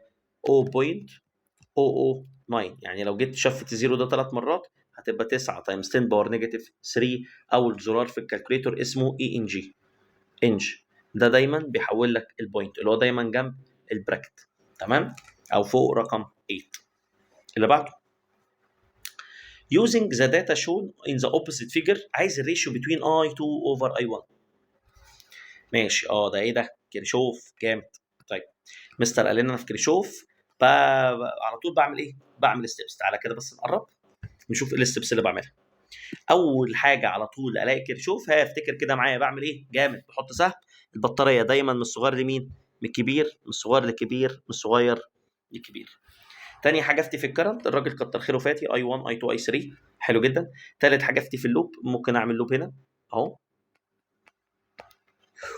9. يعني لو جيت شفت الزيرو ده 3 مرات هتبقى 9 تايمز 10 باور نيجاتيف 3. اول زرار في الكالكوليتور اسمه اي ان جي، انج. ده دايما بيحول لك البوينت اللي هو دايما جنب البراكت، تمام، او فوق رقم 8. اللي بعده using the data shown in the opposite figure، عايز الريشيو between I2 over I1. ماشي، ده ايه ده؟ كيرشوف، جامد. طيب مستر قال لنا في كيرشوف على طول بعمل ايه؟ بعمل ستيبس. تعالى كده بس نقرب نشوف ايه الستبس اللي بعملها. اول حاجه على طول الاقي كيرشوف، افتكر كده معايا بعمل ايه؟ جامد، بحط سهم البطاريه دايما من الصغير لمين؟ من الكبير، من الصغير للكبير، من الصغير للكبير. تاني حاجه افتي في الكرنت، الراجل كتر خيره فاتي I1 I2 I3، حلو جدا. تالت حاجه افتي في اللوب، ممكن اعمل لوب هنا اهو،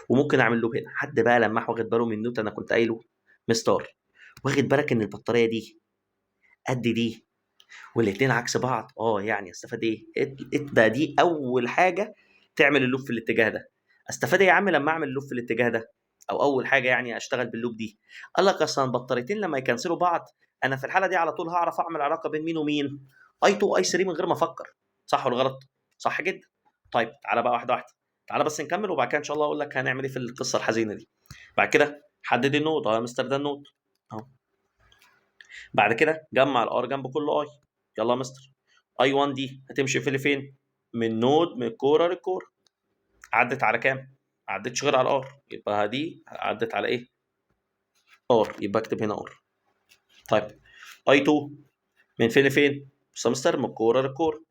وممكن اعمل لوب هنا. حد بقى لمح واخد باله من نوت انا كنت قايله؟ مستار، واخد بالك ان البطاريه دي قد دي والاثنين عكس بعض؟ يعني استفاد ايه؟ بقى دي اول حاجه تعمل اللوب في الاتجاه ده. استفاد ايه يا عم لما اعمل اللوب في الاتجاه ده؟ او اول حاجه يعني اشتغل باللوب دي. قال لك اصلا البطاريتين لما يكنسلوا بعض انا في الحاله دي على طول هعرف اعمل علاقه بين مين ومين؟ I2 I3 من غير ما افكر. صح ولا غلط؟ صح جدا. طيب تعالى بقى واحده واحده، تعالى بس نكمل وبعد كده ان شاء الله اقول لك هنعمل ايه في القصه الحزينه دي. بعد كده حدد النود يا مستر، ده النود اهو. بعد كده جمع الار جنب كل اي. يلا يا مستر، اي 1 دي هتمشي في فين؟ من نود من الكوره للكوره. عدت على كام؟ عدتش غير على ار، يبقى دي عدت على ايه؟ ار، يبقى اكتب هنا ار. طيب اي 2 من فين لفين؟ بص يا مستر، من الكوره للكوره.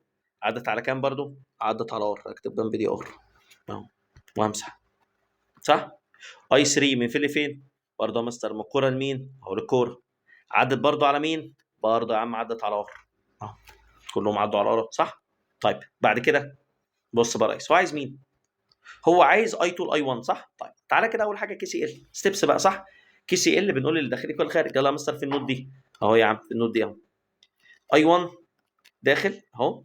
عدت على كام برضو؟ عدت على ار، اكتب جنب دي ار اهو وامسح. صح؟ اي 3 من فين لفين؟ برضه يا مستر من الكوره لمين؟ اهو للكوره. عدت برضه على مين؟ برضه يا عم عدت على ار اهو، كلهم عدوا على ار صح؟ طيب بعد كده بص بقى يا ريس، هو عايز مين؟ هو عايز اي 2 اي 1 صح؟ طيب تعالى كده اول حاجه كي سي ال ستيبس بقى صح؟ كي سي ال بنقول اللي داخلي كل خارج. يلا يا مستر في النود دي اهو يا عم، في النود دي اهو اي 1 داخل اهو،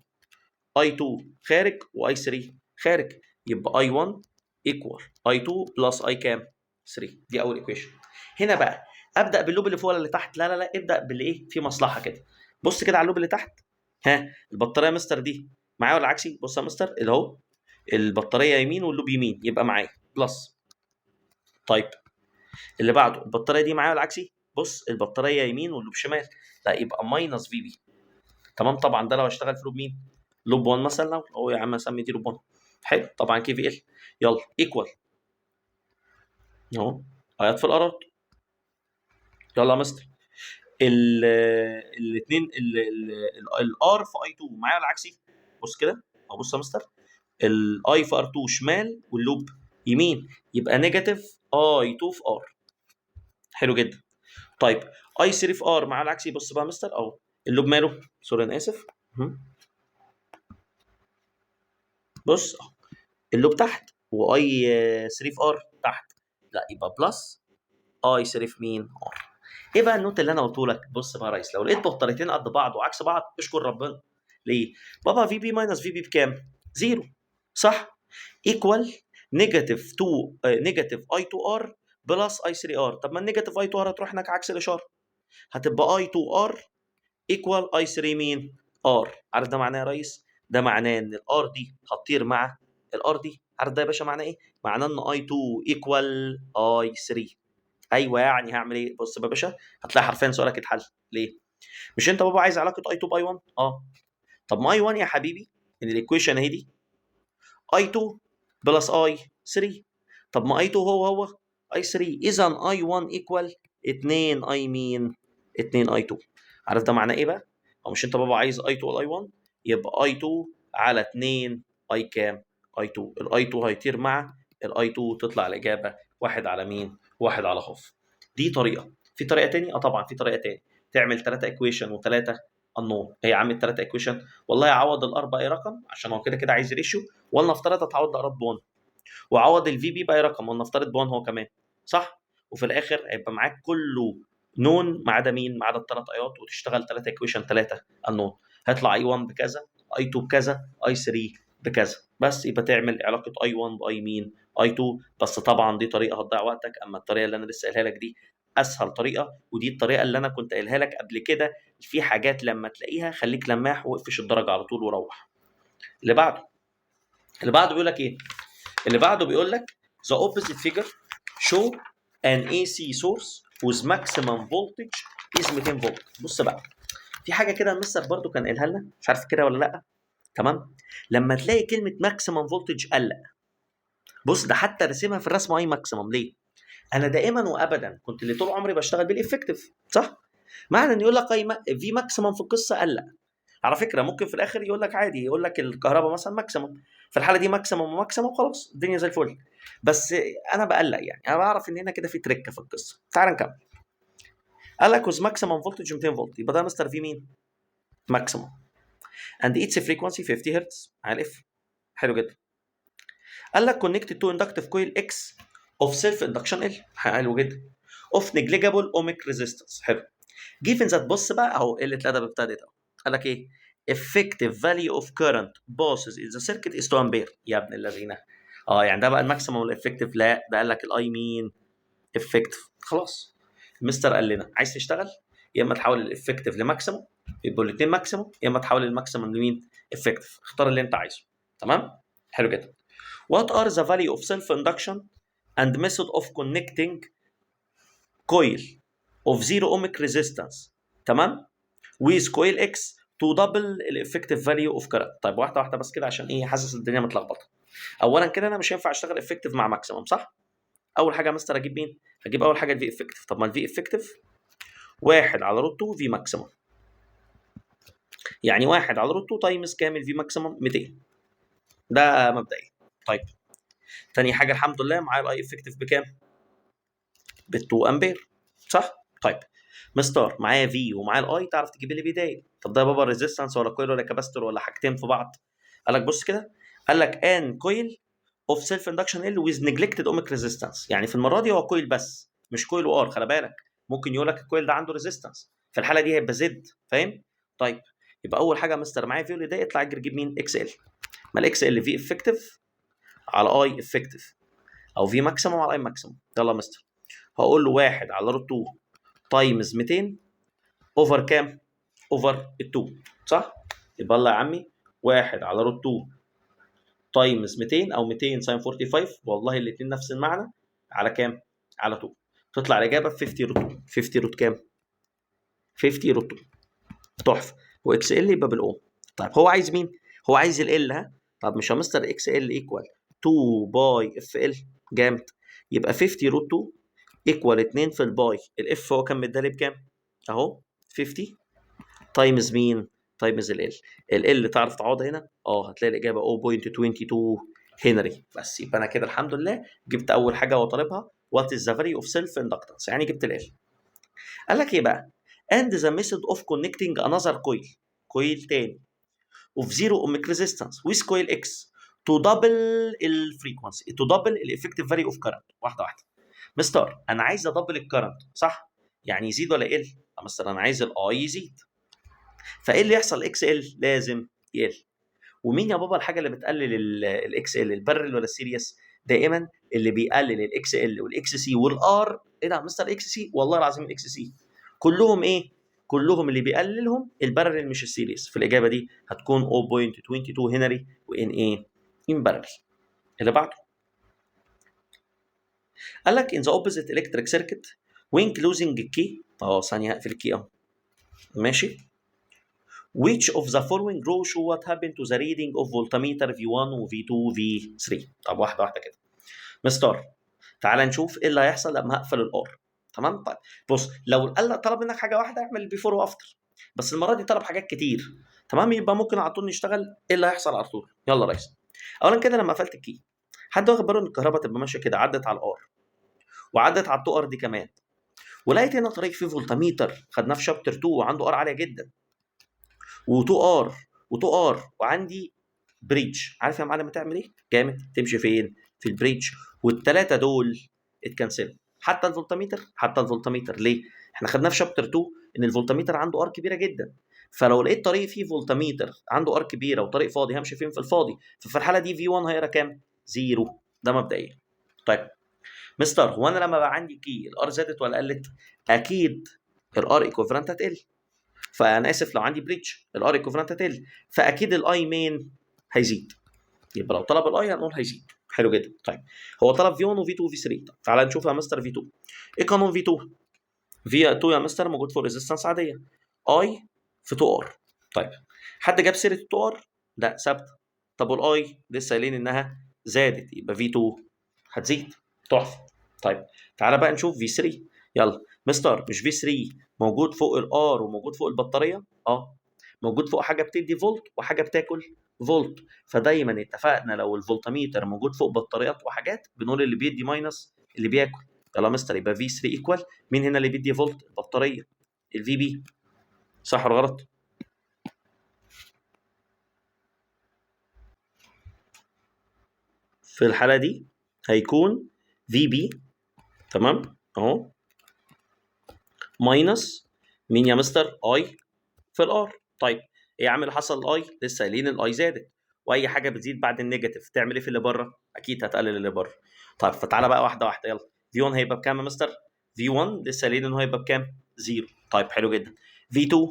اي 2 خارج واي 3 خارج، يبقى اي 1 ايكوال اي 2 بلس اي كام؟ 3. دي اول ايكويشن. هنا بقى ابدا باللوب اللي فوق ولا اللي تحت؟ لا لا لا، ابدا باللي ايه في مصلحه كده. بص كده على اللوب اللي تحت، البطاريه يا مستر دي معايا ولا عكسي؟ بص يا مستر اللي اهو البطاريه يمين واللوب يمين، يبقى معايا بلس. طيب اللي بعده البطاريه دي معايا ولا عكسي؟ بص البطاريه يمين واللوب شمال، لا يبقى ماينس في بي. تمام، طبعا ده لو هشتغل في لوب مين؟ لوب 1 مثلا، لو هو يا عم اسمي دي لوب 1. حلو، طبعا كي في ال. يلا ايكوال اهو، هيطفي الارض. يلا يا مستر الاثنين الار في اي 2 معايا ولا عكسي؟ بص كده اهو، بص يا مستر الاي في ار 2 شمال واللوب يمين، يبقى نيجاتيف اي 2 في ار. حلو جدا. طيب اي 3 في ار معاه العكسي، بص بقى يا مستر اهو اللوب ماله؟ سوري انا اسف. بص اهو اللوب تحت واي 3 في ار تحت، لا يبقى بلس اي 3 في مين؟ ار. ايه بقى النوت اللي انا قلته لك؟ بص بقى يا ريس، لو لقيت بطاريتين قد بعض وعكس بعض اشكر ربنا. ليه؟ بابا في بي ماينس في بي بكام؟ زيرو صح؟ ايكوال نيجاتيف 2 نيجاتيف اي 2 ار بلس اي 3 ار. طب ما النيجاتيف اي 2 ار هتروح هناك عكس الاشاره، هتبقى اي 2 ار ايكوال اي 3 مين؟ ار. عارف ده معناه يا ريس؟ ده معناه ان الار دي هتطير مع الار دي. عارف ده يا باشا معناه ايه؟ معناه ان اي 2 ايكوال اي 3. ايوه يعني هعمل ايه؟ بص يا باشا هتلاقي حرفيا سؤالك اتحل. ليه؟ مش انت بابا عايز علاقه اي 2 باي 1؟ طب ما اي 1 يا حبيبي ان الايكويشن اهي دي اي 2 بلس اي 3. طب ما اي 2 هو اي 3، اذا اي 1 ايكوال 2 اي مين؟ 2 اي 2. عارف ده معناه ايه بقى؟ او مش انت بابا عايز اي 2 على اي 1؟ يبقى اي 2 على 2 اي كام؟ اي 2. الاي 2 هيطير مع الاي 2 تطلع الاجابه 1 على مين؟ 1 على خف. دي طريقه. في طريقه تاني؟ طبعا في طريقه تاني. تعمل 3 ايكويشن وثلاثه النون. هي يا عم الثلاثه ايكويشن والله يعوض الار باي رقم عشان هو كده كده عايز ريشيو، ولنفترض هتعوض اقرب ب 1، وعوض الفي بي باي رقم ولنفترض ب 1 هو كمان صح. وفي الاخر هيبقى معاك كله نون ما عدا مين؟ ما عدا الثلاث ايات، وتشتغل 3 ايكويشن 3 النون. هيطلع اي 1 بكذا، اي 2 بكذا، اي 3 بكذا. بس يبقى تعمل علاقه اي 1 باي مين؟ اي 2. بس طبعا دي طريقه هتضيع وقتك، اما الطريقه اللي انا لسه قايلها لك دي اسهل طريقه، ودي الطريقه اللي انا كنت قايلها لك قبل كده. في حاجات لما تلاقيها خليك لماح واقفش الدرجه على طول وروح. اللي بعده بيقول لك ايه؟ اللي بعده بيقول لك the opposite figure show an AC source with maximum voltage is 200 فولت. بص بقى، في حاجه كده المستر برضو كان قايلها لنا، مش عارف كده ولا لا. تمام، لما تلاقي كلمه ماكسيمم فولتج قلق. بص ده حتى رسمها في الرسمه اي ماكسيمم. ليه؟ انا دائما وابدا كنت اللي طول عمري بشتغل بالافكتيف، صح؟ معنى ان يقول لك اي في ماكسيمم في القصه قلق. على فكره ممكن في الاخر يقول لك عادي، يقول لك الكهرباء مثلا ماكسيمم، في الحاله دي ماكسيمم وماكسيمم خلاص الدنيا زي الفل. بس انا بقلق يعني، انا بعرف ان هنا كده في تركه في القصه. تعال نكمل. قال لك وز ماكسيمم فولتج 200 فولت، يبقى ده مستر في مين؟ ماكسيمم and its frequency 50 هرتز على الاف. حلو جدا. قال لك connected to inductive coil X of self induction L. حلو جدا. of negligible ohmic resistance. حلو. given that، بص بقى اهو قله الادب ابتدت اهو. قال لك ايه؟ effective value of current passes in the circuit is 2 امبير. يا ابن الذين، يعني ده بقى الماكسيمم والافكتيف؟ لا، ده قال لك الاي مين؟ افكتيف. خلاص المستر قال لنا عايز تشتغل يا اما تحول الافكتيف لماكسيمم، يبقوا الاثنين ماكسيمم، يا اما تحول الماكسيمم لمين؟ افكتيف. اختار اللي انت عايزه. تمام؟ حلو جدا. What are the value of self-induction and method of connecting coil of zero ohmic resistance، تمام؟ with coil X to double the effective value of current. طيب واحدة واحدة بس كده، عشان ايه حاسس الدنيا متلخبطة. أولا كده أنا مش هينفع أشتغل effective مع ماكسيمم، صح؟ أول حاجة يا مستر أجيب مين؟ هجيب أول حاجة الفي effective. طب ما الفي effective 1 على روت 2 في ماكسيمم، يعني 1 على روت 2 تايمز كام الفي ماكسيمم؟ 200. ده مبدئيا. طيب تاني حاجه الحمد لله معايا الاي افكتيف بكام؟ ب 2 امبير، صح؟ طيب مستر معايا في ومعايا الاي، تعرف تجيب لي بدايه. طب ده يا بابا ريزيستنس ولا كويل ولا كاباستور ولا حاجتين في بعض؟ قال لك بص كده، قال لك ان كويل اوف سيلف اندكشن ال ويز نيجلكتد اوميك ريزيستنس. يعني في المره دي هو كويل بس مش كويل وار، خلي بالك ممكن يقول لك الكويل ده عنده ريزيستنس، في الحاله دي هيبقى زد، فاهم؟ طيب يبقى اول حاجه مستر معايا في ده، يطلع اجري جيب مين؟ اكس ال. ما الاكس ال في افكتيف على اي افكتيف، او في ماكسيموم على اي ماكسيموم. يلا يا مستر، هقول له 1 على روت 2 تايمز 200 اوفر كام؟ اوفر ال 2، صح؟ يبقى يلا يا عمي 1 على روت 2 تايمز 200 او 200 ساين 45، والله الاثنين نفس المعنى، على كام؟ على 2. تطلع الاجابه 50 روت 2. 50 روت كام؟ 50 روت 2. تحفه. واكس ال يبقى بالاوم. طيب هو عايز مين؟ هو عايز ال ها؟ طب مش يا مستر اكس ال ايكوال 2 باي اف ال؟ جامد. يبقى 50 روت 2 ايكوال 2 في الباي، الاف هو كان مدالي بكام؟ اهو 50 تايمز مين؟ تايمز ال تعرف تعوض هنا؟ هتلاقي الاجابه 0.22 هنري. بس يبقى انا كده الحمد لله جبت اول حاجه هو طالبها، وات از ذا فاليو اوف سيلف اندكتنس، يعني جبت ال. قال لك ايه بقى؟ and the method of connecting another coil، كويل تاني of zero ohmic resistance with coil X to double الفريكونسي، to double الافكتيف فاليو اوف كارنت. واحده واحده. مستر انا عايز ادبل الكارنت، صح؟ يعني يزيد ولا يقل؟ مستر انا عايز الاي يزيد، فايه اللي يحصل؟ اكس ال لازم يقل. ومين يا بابا الحاجه اللي بتقلل الاكس ال؟ البارل ولا السيريس؟ دائما اللي بيقلل الاكس ال والاكس سي والار. ايه ده يا مستر اكس سي؟ والله العظيم الاكس سي كلهم ايه؟ كلهم اللي بيقللهم البارل مش السيريس. في الاجابه دي هتكون 0.22 هنري وان ايه؟ ان بارل. اللي بعده قال لك in the opposite electric circuit when closing key، ثانيه هقفل الكي اهو، ماشي. which of the following row show what happened to the reading of voltmeter V1 و V2 و V3؟ طب واحده واحده كده. مستر تعال نشوف ايه اللي هيحصل لما هقفل الار. تمام؟ طيب بص، لو قال طلب منك حاجه واحده اعمل البيفور وافتر، بس المره دي طلب حاجات كتير. تمام؟ يبقى ممكن على طول نشتغل ايه اللي هيحصل على طول. يلا يا ريس. اولا كده لما قفلت الكي، حد واخد باله ان الكهرباء تبقى ماشيه كده، عدت على الار وعدت على التو ار دي كمان، ولقيت هنا طريق فيه فولتميتر خدناه في شابتر 2 وعنده ار عاليه جدا، و2 ار و2 ار، وعندي بريدج. عارف يا معلم تعمل ايه؟ جامد. تمشي فين؟ في البريدج، والثلاثه دول اتكنسلوا. حتى الفولتميتر ليه؟ احنا خدناه في شابتر 2 ان الفولتميتر عنده ار كبيره جدا، فلو لقيت طريق فيه فولتميتر عنده ار كبيره وطريق فاضي، همشي فين؟ في الفاضي. ففي الحاله دي في 1 هيقرا كام؟ 0. ده مبدئيا. طيب مستر هو انا لما بقى عندي كي الار زادت ولا قلت؟ اكيد الار ايكوفالنت هتقل. فانا اسف لو عندي بريتش الار ايكوفالنت هتقل، فاكيد الاي مين هيزيد. يبقى لو طلب الاي هنقول هيزيد. حلو جدا. طيب هو طلب في 1 وفي 2 وفي 3. طيب تعالى نشوف يا مستر في 2. ايه قانون في 2؟ في 2 يا مستر موجود فوق ريزيستنس عاديه اي في 2 ار. طيب حد جاب سيره 2 ار؟ لا ثابته. طب والاي لسه قايلين انها زادت، يبقى في 2 هتزيد. تحفه. طيب تعالى بقى نشوف في 3. يلا مستر مش في 3 موجود فوق الار وموجود فوق البطاريه؟ اه موجود فوق حاجه بتدي فولت وحاجه بتاكل فولت. فدايما اتفقنا لو الفولتميتر موجود فوق بطاريات وحاجات بنقول اللي بيدي ماينس اللي بياكل. يلا مستر يبقى في 3 ايكوال مين هنا اللي بيدي فولت؟ البطاريه الفي بي. صح ولا غلط؟ في الحاله دي هيكون في بي تمام اهو ماينس مين يا مستر؟ اي في الار. طيب ايه يا عم اللي حصل؟ الاي لسه قايلين الاي زادت، واي حاجه بتزيد بعد النيجاتيف تعمل ايه في اللي بره؟ اكيد هتقلل اللي بره. طيب فتعالى بقى واحده واحده. يلا في 1 هيبقى بكام يا مستر؟ في 1 لسه قايلين ان هو هيبقى بكام؟ زيرو. طيب حلو جدا. في 2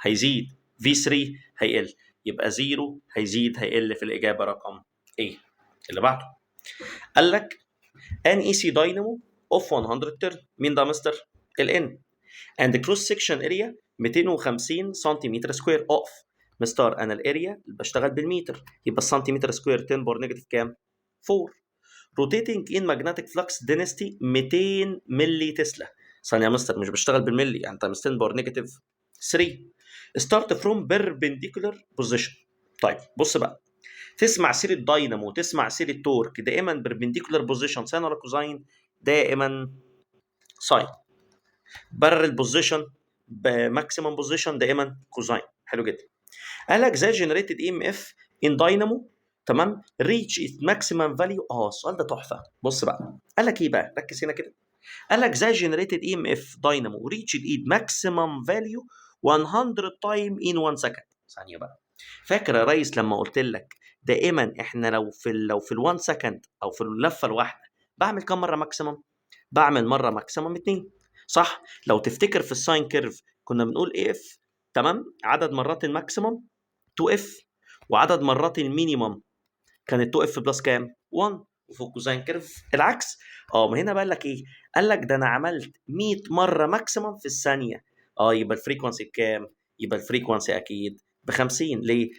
هيزيد، في 3 هيقل، يبقى زيرو هيزيد هيقل في الاجابه رقم ايه؟ اللي بعده قال لك ان اي سي داينامو اوف 100 ترن. مين ده يا مستر؟ الان and cross section area 250 سنتيمتر سكوير اوف. مستر انا الاريا بشتغل بالمتر، يبقى السنتيمتر سكوير 10 باور نيجاتيف كام؟ 4. روتيتنج ان ماجنتيك فلكس دينستي 200 ملي تسلا. ثانيه يا مستر مش بشتغل بالملي، يعني تايمز 10 باور نيجاتيف 3. ستارت فروم بيربنديكولار بوزيشن. طيب بص بقى، تسمع سيره داينامو تسمع سيره تورك دائما بيربنديكولار بوزيشن ساين ولا كوزاين؟ دائما ساين. بارل بوزيشن بماكسيمم بوزيشن دائما كوزاين. حلو جدا. قال لك ذا جنريتد اي ام اف ان داينامو تمام ريتش ات ماكسيمم فاليو. السؤال ده تحفه. بص بقى قال لك ايه بقى، ركز هنا كده. قال لك ذا جنريتد اي ام اف داينامو ريتش ات ماكسيمم فاليو 100 تايم ان 1 سكند. ثانيه بقى، فاكر يا ريس لما قلت لك دائما احنا لو في ال 1 سكند او في اللفه الواحده بعمل كم مره ماكسيمم؟ بعمل مره ماكسيمم 2. صح؟ لو تفتكر في الساين كيرف كنا بنقول اف تمام عدد مرات الماكسيمم 2 اف، وعدد مرات المينيمم كانت 2 اف بلس كام؟ 1. وفي الكوزاين كيرف العكس. ما هنا بقى لك ايه؟ قال لك ده انا عملت 100 مره ماكسيمم في الثانيه. يبقى الفريكونسي بكام؟ يبقى الفريكونسي اكيد ب 50. ليه؟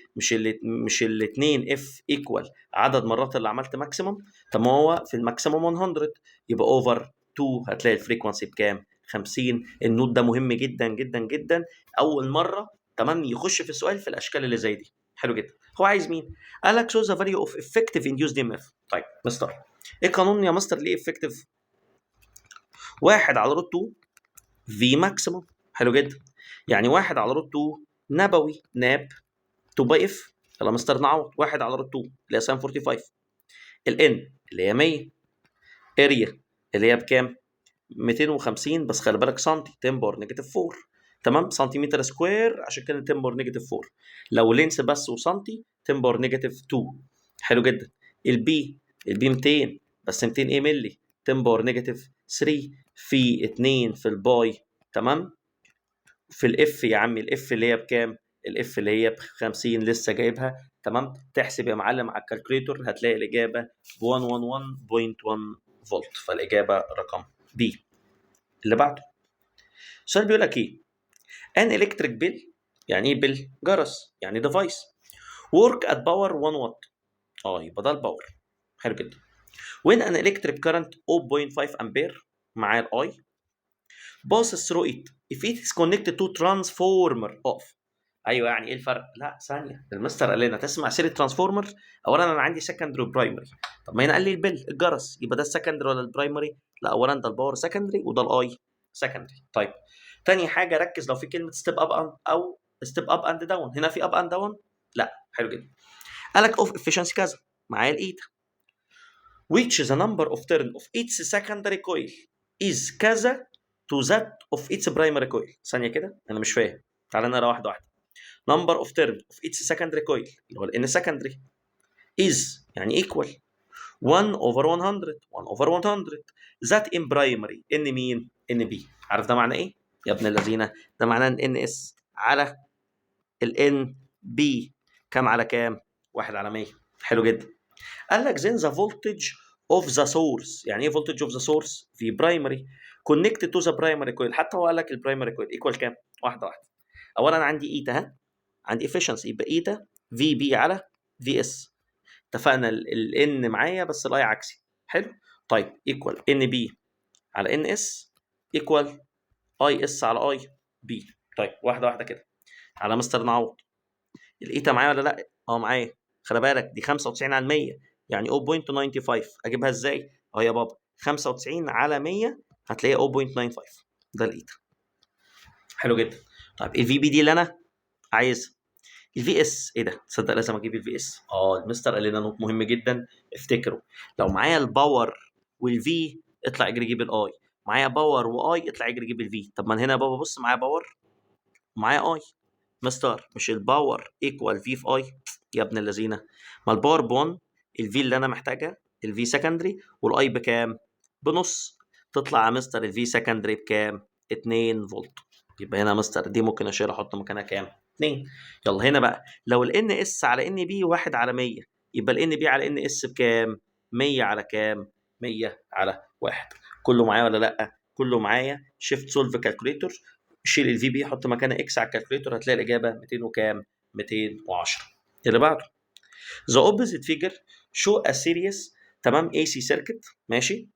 مش الاثنين اف ايكوال عدد مرات اللي عملت ماكسيمم. طب ما هو في الماكسيمم 100 يبقى اوفر 2 هتلاقي الفريكونسي بكام؟ 50. النوت ده مهم جدا جدا جدا، اول مره تمام يخش في السؤال في الاشكال اللي زي دي. حلو جدا. هو عايز مين؟ قال لك show the value of effective induced EMF. طيب مستر ايه قانون يا مستر ليه effective؟ 1 على روت 2 في ماكسيموم. حلو جدا. يعني 1 على روت 2 نبوي ناب 2 باي اف. يلا مستر نعوض 1 على روت 2 اللي هي ساين 45. الان اللي هي 100. اريا اللي هي بكام؟ 250 بس خلي بالك سنتي 10 باور نيجاتيف 4 تمام سنتيمتر سكوير عشان كده 10 باور نيجاتيف 4. لو لينس بس وسنتي 10 باور نيجاتيف 2. حلو جدا. البي 200 بس 200 ايه ملي 10 باور نيجاتيف 3 في 2 في الباي تمام. في الاف يا عمي الاف اللي هي بكام؟ الاف اللي هي ب 50 لسه جايبها تمام. تحسب يا معلم على الكالكوليتور هتلاقي الاجابه ب 111.1 فولت. فالاجابه رقم بي. اللي بعده السؤال بيقول لك ايه؟ ان الكتريك بيل. يعني ايه بيل؟ جرس يعني ديفايس. ورك ات باور 1 واط. يبقى ده الباور. حلو جدا. when an electric current 0.5 امبير مع الاي passes through it if it is connected to transformer off. ايوه يعني ايه الفرق؟ لا ثانيه المستر قال لنا تسمع سيره ترانسفورمر. اولا انا عندي سكندري وبرايمري. طب ما هنا قال لي البيل الجرس، يبقى ده السكندري ولا البرايمري؟ لا اولا ده الباور سكندري وده الاي سكندري. طيب تاني حاجه ركز لو في كلمه ستيب اب او ستيب اب اند داون. هنا في اب اند داون؟ لا. حلو جدا. قالك اوف افشنسي كذا معايا الايد which the number of turn of each secondary coil is كذا to that of each primary coil. ثانيه كده انا مش فاهم، تعالى نقرا واحده واحده. number of turn of each secondary coil اللي هو الان secondary is يعني equal 1 over 100 1 over 100 ذات ان برايمري ان مين؟ ان بي. عارف ده معناه ايه يا ابن الذين؟ ده معناه ان اس على الان بي كام على كام؟ 1 على 100. حلو جدا. قال لك then the voltage of the source. يعني ايه voltage of the source؟ في primary connected to the primary coil. حتى هو قال لك البرايمري كويل ايكوال كام؟ واحده واحده. اولا عندي ايتا، ها، عندي efficiency، يبقى ايتا في بي على في اس. اتفقنا الان معايا بس الاي عكسي. حلو. طيب ايكوال ان بي على ان اس ايكوال اي اس على اي بي. طيب واحده واحده كده على مستر نعوض. الايتا معايا ولا لا؟ اه معايا. خلي بالك دي 95 على 100 يعني 0.95. اجيبها ازاي؟ اهو يا بابا 95 على 100 هتلاقيها 0.95. ده الايتا. حلو جدا. طيب الفي بي دي اللي انا عايزها. الفي اس ايه ده؟ تصدق لازم اجيب الفي اس. المستر قال لنا نوت مهم جدا افتكروا. لو معايا الباور والفي اطلع اجري جيب الاي. معايا باور واي اطلع اجري جيب الفي. طب ما أنا هنا يا بابا بص معايا باور ومعايا اي. مستر مش الباور ايكوال في في اي يا ابن اللذينه؟ ما الباور ب1، الفي اللي انا محتاجها الفي سكندري، والاي بكام؟ بنص. تطلع يا مستر الفي سكندري بكام؟ 2 فولت. يبقى هنا يا مستر دي ممكن اشيل احط مكانها كام؟ 2. يلا هنا بقى لو الان اس على ان بي 1 على 100 يبقى الان بي على ان اس بكام؟ 100 على كام؟ 100 على 1. كله معايا ولا لا؟ كله معايا. شيفت سولف كالكوليتور، شيل الفي بي حط مكانها اكس على الكالكوليتور هتلاقي الاجابه 200 وكام؟ 210. اللي بعده the opposite figure show a series تمام AC circuit ماشي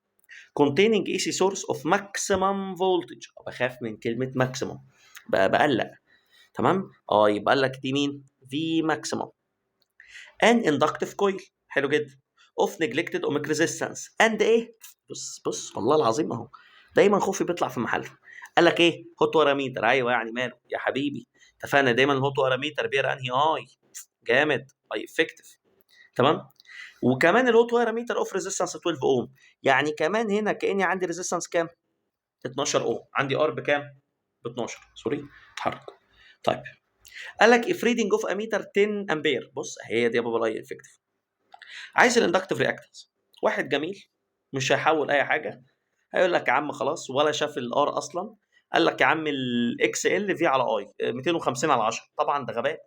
containing AC source of maximum voltage. بخاف من كلمه maximum بقلق. تمام يبقى قال لك دي مين؟ في maximum and inductive coil. حلو جدا. of neglected ohmic resistance and ايه؟ بص والله العظيم اهو دايما خوفي بيطلع في محله. قال لك ايه؟ هوت وراميتر. ايوه يعني ماله يا حبيبي؟ اتفقنا دايما الهوت وراميتر بير انهي اي؟ جامد اي افكتيف. تمام. وكمان الهوت وراميتر اوف ريزيستنس 12 اوم. يعني كمان هنا كاني عندي ريزيستنس كام؟ 12 اوم. عندي ار بكام؟ ب 12 سوري اتحرك. طيب قال لك if reading of a meter 10 امبير. بص هي دي يا بابا الاي افكتيف. عايز الاندكتيف رياكتنس. واحد جميل مش هيحول اي حاجه، هيقول لك يا عم خلاص ولا شاف الار اصلا. قال لك يا عم الاكس ال في على اي 250 على 10. طبعا ده غباء.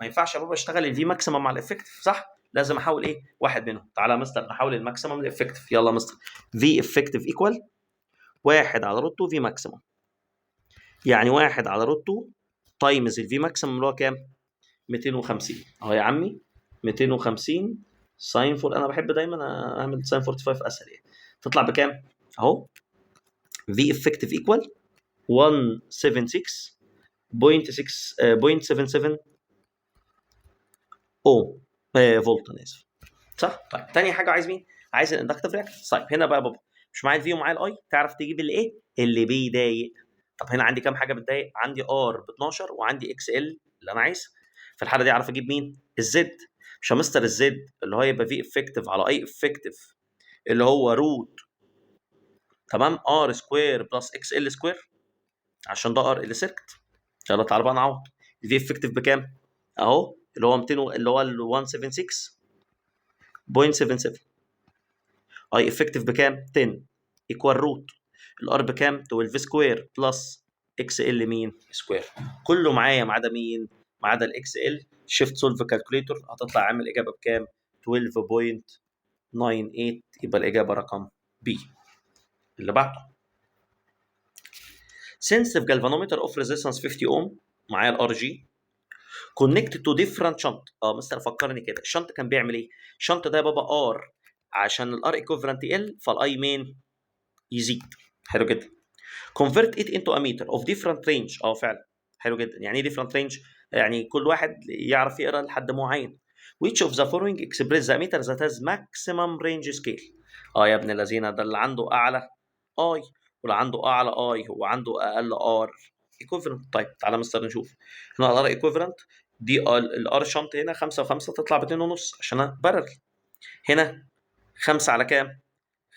ما ينفعش يا بابا اشتغل الفي ماكسيمم مع الافكتيف صح؟ لازم احول ايه؟ واحد منهم. تعالى يا مستر نحول الماكسيمم للافكتيف. يلا يا مستر في افكتيف ايكوال 1 على روت 2 في ماكسيمم. يعني 1 على روت 2 تايمز الفي ماكسيمم اللي هو كام؟ 250. اهو يا عمي 250 ساين فور. انا بحب دايما اعمل ساين 45 اسهل يعني. تطلع بكام؟ اهو في افكتيف ايكوال 176.77 اوم فولت. انا اسف. صح؟ طيب تاني حاجه عايز مين؟ عايز الاندكتيف رياكتنس. طيب هنا بقى بابا مش معايا الفي ومعايا الاي، تعرف تجيب الايه؟ اللي بيضايق. طب هنا عندي كام حاجه بتضايق؟ عندي ار ب 12 وعندي اكس ال اللي انا عايزها. في الحاله دي اعرف اجيب مين؟ الزد. مش همستر الزد اللي هو يبقى في افكتيف على اي افكتيف اللي هو روت تمام ار سكوير بلس اكس ال سكوير عشان ده ار ال سيركت. يلا تعالى بقى نعوض. الفي افكتيف بكام؟ اهو اللي هو 200 اللي هو ال 176.77. اي افكتيف بكام؟ 10 ايكوال روت الار بكام؟ 12 سكوير بلس اكس ال مين؟ سكوير. كله معايا ما عدا مين؟ ما عدا الاكس ال. شيفت سولف كالكوليتور هتطلع عامل اجابه بكام؟ 12.98. يبقى الاجابه رقم بي. اللي بعده sensitive galvanometer of resistance 50 ohm. معايا الار جي connected to different shunt. مستر فكرني كده الشنط كان بيعمل ايه؟ الشنط ده يا بابا ار عشان الار ايكوفالنت يقل فالاي مين؟ يزيد. حلو جدا. convert it into a meter of different range. فعلا حلو جدا. يعني ايه different range؟ يعني كل واحد يعرف يقرا لحد معين. which of the following express the meter that has maximum range scale. يا ابن الذين ده اللي عنده اعلى اي واللي عنده اعلى اي هو عنده اقل ار equivalent. طيب تعالى مستر نشوف. هنا الار equivalent دي الار شنط هنا 5 و5 تطلع ب 2.5 عشان ابرر. هنا 5 على كام؟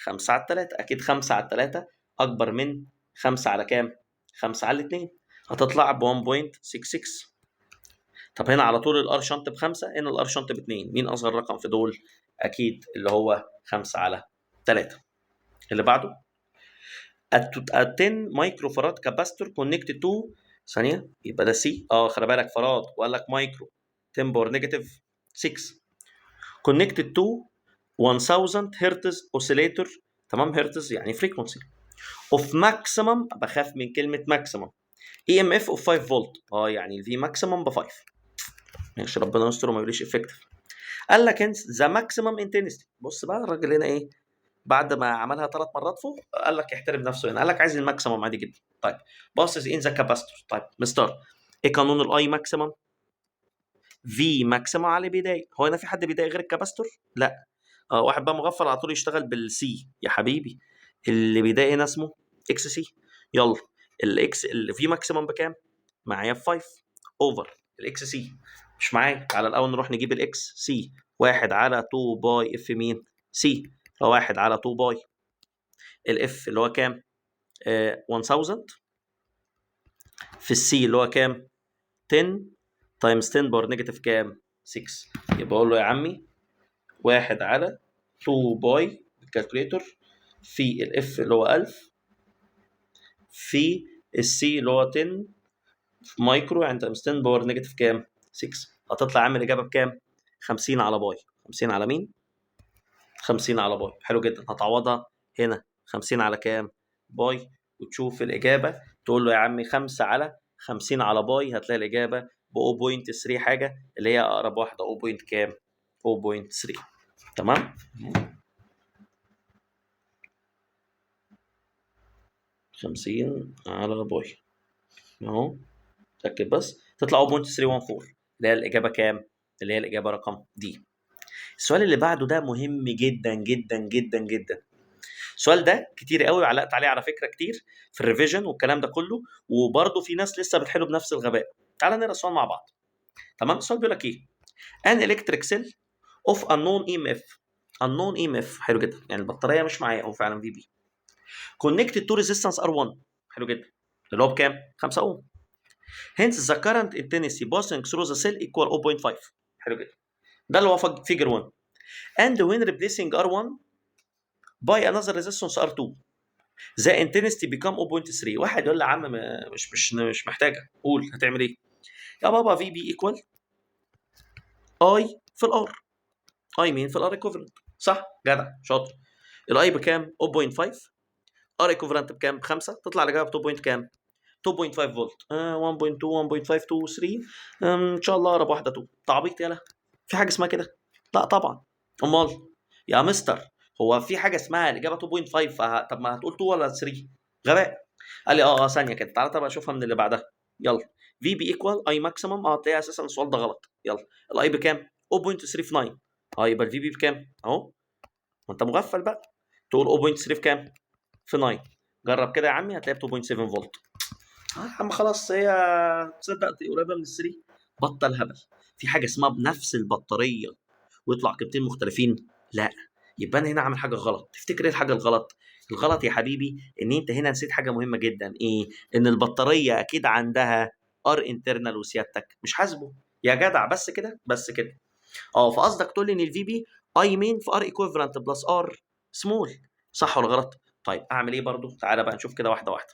5 على 3. اكيد 5 على 3 اكبر من 5 على كام؟ 5 على 2 هتطلع ب 1.66. طب هنا على طول الار شنط ب5 هنا الار شنط ب2. مين اصغر رقم في دول؟ اكيد اللي هو 5 على 3. اللي بعده a 10 مايكرو فراد كاباستور كونكتد تو ثانيه، يبقى ده سي. خلي بالك فراد وقال لك مايكرو 10 باور نيجاتيف 6 كونكتد تو 1000 هرتز اوسيليتور. تمام، هرتز يعني فريكونسي اوف ماكسيمم، بخاف من كلمه ماكسيمم، اي ام اف اوف 5 فولت. يعني الفي ماكسيمم ب 5. ماشي، ربنا يستر وما يقوليش افكتيف. قال لك انت ذا ماكسيمم انتنستي. بص بقى الراجل هنا ايه، بعد ما عملها 3 مرات فوق قال لك يحترم نفسه هنا، قال لك عايز الماكسيمم عادي جدا. طيب باصص ان ذا كاباستور. طيب مستر ايه قانون الاي ماكسيمم؟ في ماكسيمم على بدايه. هو هنا في حد بدايه غير الكاباستور؟ لا. واحد بقى مغفل على طول يشتغل بالسي يا حبيبي. اللي بدايه هنا اسمه اكس سي. يلا الاكس الفي ماكسيمم بكام؟ معايا 5 اوفر الاكس سي. مش معايا، تعالى الاول نروح نجيب الاكس سي. 1 على 2 باي اف مين؟ سي. 1 على 2 باي الاف اللي هو كام؟ 1000 في السي اللي هو كام؟ 10 تايمز 10 باور نيجاتيف كام؟ 6. يبقى اقول له يا عمي 1 على 2 باي بالكالكوليتور في الاف اللي هو 1000 في السي اللي هو 10 مايكرو يعني تايمز 10 باور نيجاتيف كام؟ 6. هتطلع عامل اجابه بكام؟ 50 على باي. 50 على مين؟ 50 على باي. حلو جدا. هتعوضها هنا 50 على كام؟ باي. وتشوف الاجابه تقول له يا عمي 5 على 50 على باي، هتلاقي الاجابه ب 0.3 حاجه اللي هي اقرب واحده 0. كام؟ 0.3. تمام؟ 50 على باي اهو، تاكد بس تطلع 0.314 اللي هي الاجابه كام؟ اللي هي الاجابه رقم دي. السؤال اللي بعده ده مهم جدا جدا جدا جدا. السؤال ده كتير قوي وعلقت عليه على فكره كتير في الريفيجن والكلام ده كله، وبرده في ناس لسه بتحله بنفس الغباء. تعال نقرا السؤال مع بعض. تمام، السؤال بيقول لك ايه؟ ان الكتريك سيل اوف unknown EMF. unknown EMF حلو جدا، يعني البطاريه مش معايا او فعلا في بي connected to resistance R1. حلو جدا، اللي هو بكام؟ 5 اوم. hence the current intensity passing through the cell equal 0.5. حلو جدا، ده اللي هو فيجر 1. and when replacing R1 by another resistance R2 the intensity become 0.3. واحد يقول لي يا عم مش محتاجه، قول هتعمل ايه؟ يا بابا في بي ايكوال اي في الار. اي مين في الار ايكوفالنت، صح؟ جدع شاطر. الاي بكام؟ 0.5. ار ايكوفالنت بكام؟ 5. تطلع الاجابه ب 2 كام؟ 2.5 فولت. 1.2 1.5 2 3 ان شاء الله اقرب واحده 2. تعبيط يالا، في حاجه اسمها كده؟ لا طبعا. امال يا مستر هو في حاجه اسمها الاجابه 2.5 طب ما هتقول 2 ولا 3؟ غباء. قال لي ثانيه كده، تعالى طب اشوفها من اللي بعدها. يلا في بي ايكوال اي ماكسيمم. تلاقي اساسا السؤال ده غلط. يلا الاي بكام؟ 0.39. يبقى الفي بي بكام اهو؟ ما انت مغفل بقى، تقول 0.3 في كام؟ في 9. جرب كده يا عمي هتلاقي 2.7 فولت. يا عم خلاص، هي تصدق قريبه من السري. بطل هبل. في حاجه اسمها بنفس البطاريه ويطلع قيمتين مختلفين؟ لا. يبقى انا هنا عامل حاجه غلط. تفتكر ايه الحاجه الغلط؟ الغلط يا حبيبي ان انت هنا نسيت حاجه مهمه جدا. ايه؟ ان البطاريه اكيد عندها ار انترنال وسيادتك مش حاسبه يا جدع. بس كده بس كده. فقصدك تقول لي ان الفي بي اي مين في ار ايكويفالنت بلس ار سمول، صح ولا غلط؟ طيب اعمل ايه برضو؟ تعالى بقى نشوف كده واحده واحده.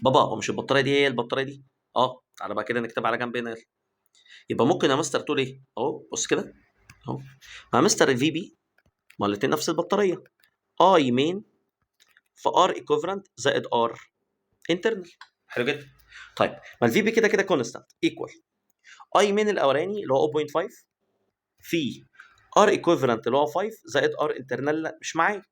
بابا هو مش البطاريه دي هي البطاريه دي؟ تعالى بقى كده نكتب على جنب هنا. يبقى ممكن يا مستر تقول ايه اهو؟ بص كده اهو، مع مستر الفي بي ما الاتنين نفس البطاريه، اي مين في ار ايكوفالنت زائد ار انترنال. حلو جدا. طيب ما الفي بي كده كده كونستانت ايكوال اي مين الاولاني اللي هو 0.5 في ار ايكوفالنت اللي هو 5 زائد ار انترنال. لا مش معايا،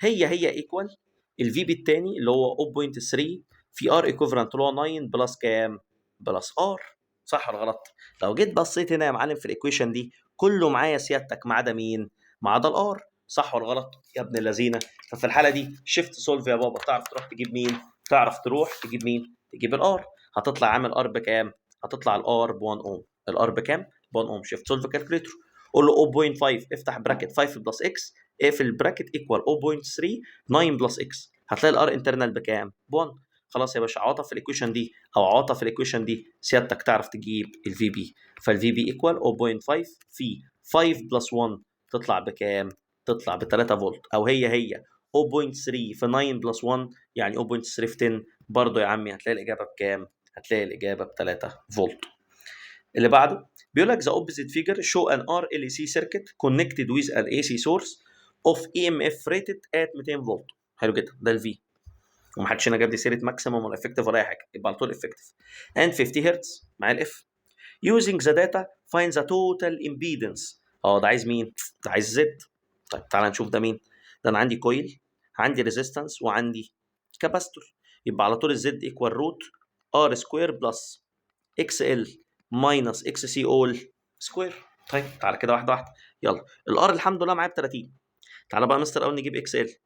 هي ايكوال الفي بي الثاني اللي هو 0.3 في ار ايكوفالنت اللي هو 9 بلس كام؟ بلس ار. صح ولا غلط؟ لو جيت بصيت هنا يا معلم في الايكويشن دي كله معايا سيادتك ما عدا مين؟ ما عدا الار. صح ولا غلط يا ابن اللذينه؟ ففي الحاله دي شيفت سولف يا بابا، تعرف تروح تجيب مين؟ تعرف تروح تجيب مين؟ تجيب الار. هتطلع عامل ار بكام؟ هتطلع الار ب 1 اوم. الار بكام؟ ب 1 اوم. شيفت سولف كالكوليتور، قول له 0.5 افتح براكت 5 بلس اكس اقفل البراكت ايكوال 0.3 9 بلس اكس. هتلاقي الار انترنال بكام؟ ب 1. خلاص يا باشا، عوضها في الايكويشن دي او عوضها في الايكويشن دي سيادتك تعرف تجيب الفي بي. فالفي بي ايكوال 0.5 في 5 بلس 1 تطلع بكام؟ تطلع ب 3 فولت، او هي 0.3 في 9 بلس 1 يعني 0.3 في 10 برضه يا عمي هتلاقي الاجابه بكام؟ هتلاقي الاجابه ب 3 فولت. اللي بعده بيقول لك the opposite figure show an RLC circuit connected with an AC source of EMF rated at 200 فولت. حلو جدا، ده الفي، ومحدش هنا جاب لي سيره ماكسيموم ولا افكتيف ولا اي حاجه، يبقى على طول افكتيف. and 50 هرتز مع الاف. using the data find the total impedance. ده عايز مين؟ ده عايز زد. طيب تعالى نشوف ده مين. ده انا عندي كويل، عندي ريزيستنس، وعندي كاباستور، يبقى على طول الزد ايكوال روت ار سكوير بلس اكس ال ماينس اكس سي اول سكوير. طيب تعالى كده واحده واحده. يلا الار الحمد لله معايا ب 30. تعالى بقى مستر اول نجيب اكس ال 2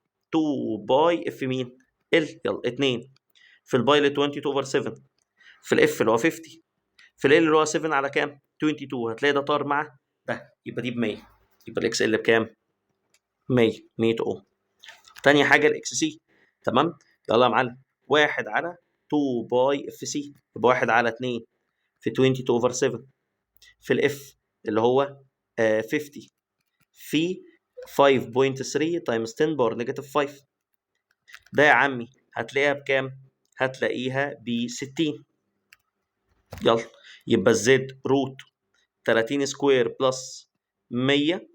باي اف مين؟ ال. يلا 2 في الباي ل 22 اوفر 7 في الاف اللي هو 50 في ال اللي هو 7 على كام؟ 22. هتلاقي ده طار مع ده، يبقى دي ب 100. يبقى الاكس ال بكام؟ 100 اوم. تاني حاجه الاكس سي. تمام. يلا يا معلم، 1 على 2 باي اف سي يبقى 1 على 2 في 22 اوفر 7 في الاف اللي هو 50 في 5.3 تايمز 10 باور نيجاتيف 5. ده يا عمي هتلاقيها بكام؟ هتلاقيها ب 60. يلا يبقى الزد روت 30 سكوير بلس 100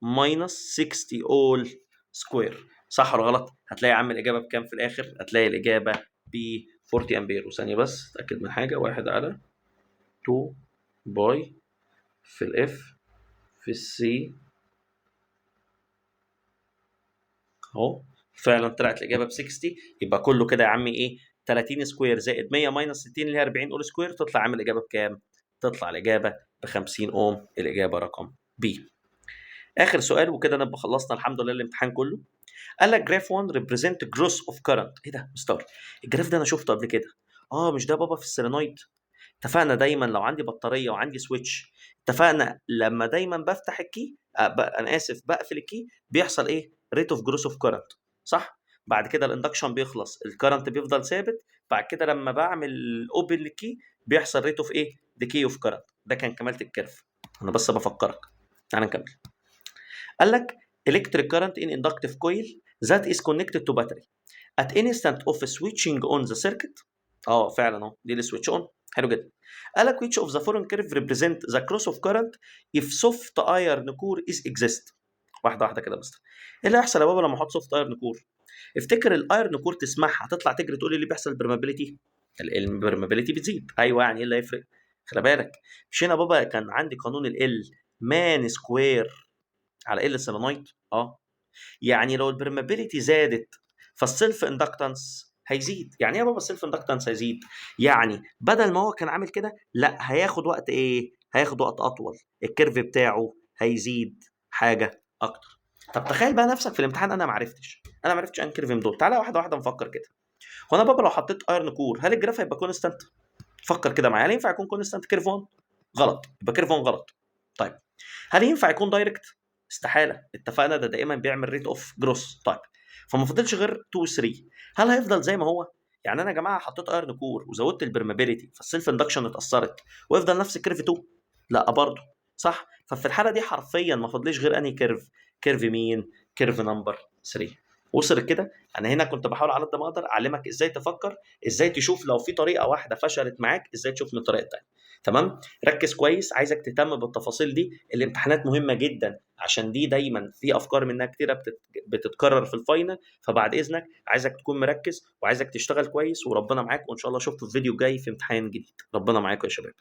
ماينس 60 اول سكوير. صح ولا غلط؟ هتلاقي يا عم الاجابه بكام في الاخر؟ هتلاقي الاجابه ب 40 امبير. وثانيه بس اتاكد من حاجه، 1 على 2 باي في الاف في السي اهو، فعلا طلعت الاجابه ب 60. يبقى كله كده يا عمي ايه؟ 30 سكوير زائد 100 ماينس 60 اللي هي 40 اول سكوير، تطلع عامل الاجابه بكام؟ تطلع الاجابه ب 50 اوم. الاجابه رقم بي. اخر سؤال وكده نبقى خلصنا الحمد لله الامتحان كله. قال لك جراف 1 ريبريزنت جروس اوف كارنت. ايه ده مستر؟ الجراف ده انا شفته قبل كده. مش ده بابا في السيلينويد؟ اتفقنا دايما لو عندي بطاريه وعندي سويتش، اتفقنا لما دايما بفتح الكي انا اسف بقفل الكي بيحصل ايه؟ ريت اوف جروس اوف كارنت، صح؟ بعد كده الاندكشن بيخلص، الكارنت بيفضل ثابت، بعد كده لما بعمل اوبن للكي بيحصل ريت اوف ايه؟ ديكي اوف كارنت. ده كان كمالة الكيرف، انا بس بفكرك. تعال نكمل. قال لك electric current in inductive coil that is connected to battery at instant of switching on the circuit. فعلا اهو دي السويتش اون. حلو جدا. قال لك which of the following curve represent the cross of current if soft iron core is exist. واحده واحده كده بس. ايه اللي هيحصل يا بابا لما احط سوفت ايرن كور؟ افتكر الايرن كور تسمعها هتطلع تجري تقول لي اللي بيحصل البرمابيلتي. البرمابيلتي بتزيد. ايوه يعني ايه اللي هيفرق؟ خلي بالك مش هنا بابا كان عندي قانون ال مان سكوير على ال سيلينويد. يعني لو البرمابيلتي زادت فالسيلف اندكتنس هيزيد. يعني ايه يا بابا السيلف اندكتنس هيزيد؟ يعني بدل ما هو كان عامل كده، لا هياخد وقت ايه؟ هياخد وقت اطول، الكيرف بتاعه هيزيد حاجه اكتر. طب تخيل بقى نفسك في الامتحان انا ما عرفتش ان كيرف من دول. تعالى واحده واحده نفكر كده. هو انا بابا لو حطيت ايرن كور هل الجراف هيبقى كونستانت؟ فكر كده معايا، هل ينفع يكون كونستانت كيرف 1؟ غلط، يبقى كيرف 1 غلط. طيب هل ينفع يكون دايركت؟ استحاله، اتفقنا ده دائما بيعمل ريت اوف جروس. طيب فما فضلش غير 2 و 3. هل هيفضل زي ما هو؟ يعني انا يا جماعه حطيت ايرن كور وزودت البرمابيلتي فالسيلف اندكشن اتاثرت ويفضل نفس الكيرف 2؟ لا برضه، صح؟ ففي الحاله دي حرفيا ما فضلش غير انهي كيرف؟ كيرف مين؟ كيرف نمبر 3. وصل كده؟ انا هنا كنت بحاول على قد ما اقدر اعلمك ازاي تفكر، ازاي تشوف لو في طريقه واحده فشلت معاك ازاي تشوف من الطريقه الثانيه. تمام؟ ركز كويس، عايزك تهتم بالتفاصيل دي. الامتحانات مهمه جدا عشان دي دايما في افكار منها كتيره بتتكرر في الفاينل. فبعد اذنك عايزك تكون مركز وعايزك تشتغل كويس، وربنا معاك، وان شاء الله اشوفكم في فيديو جاي في امتحان جديد. ربنا معاكم يا شباب.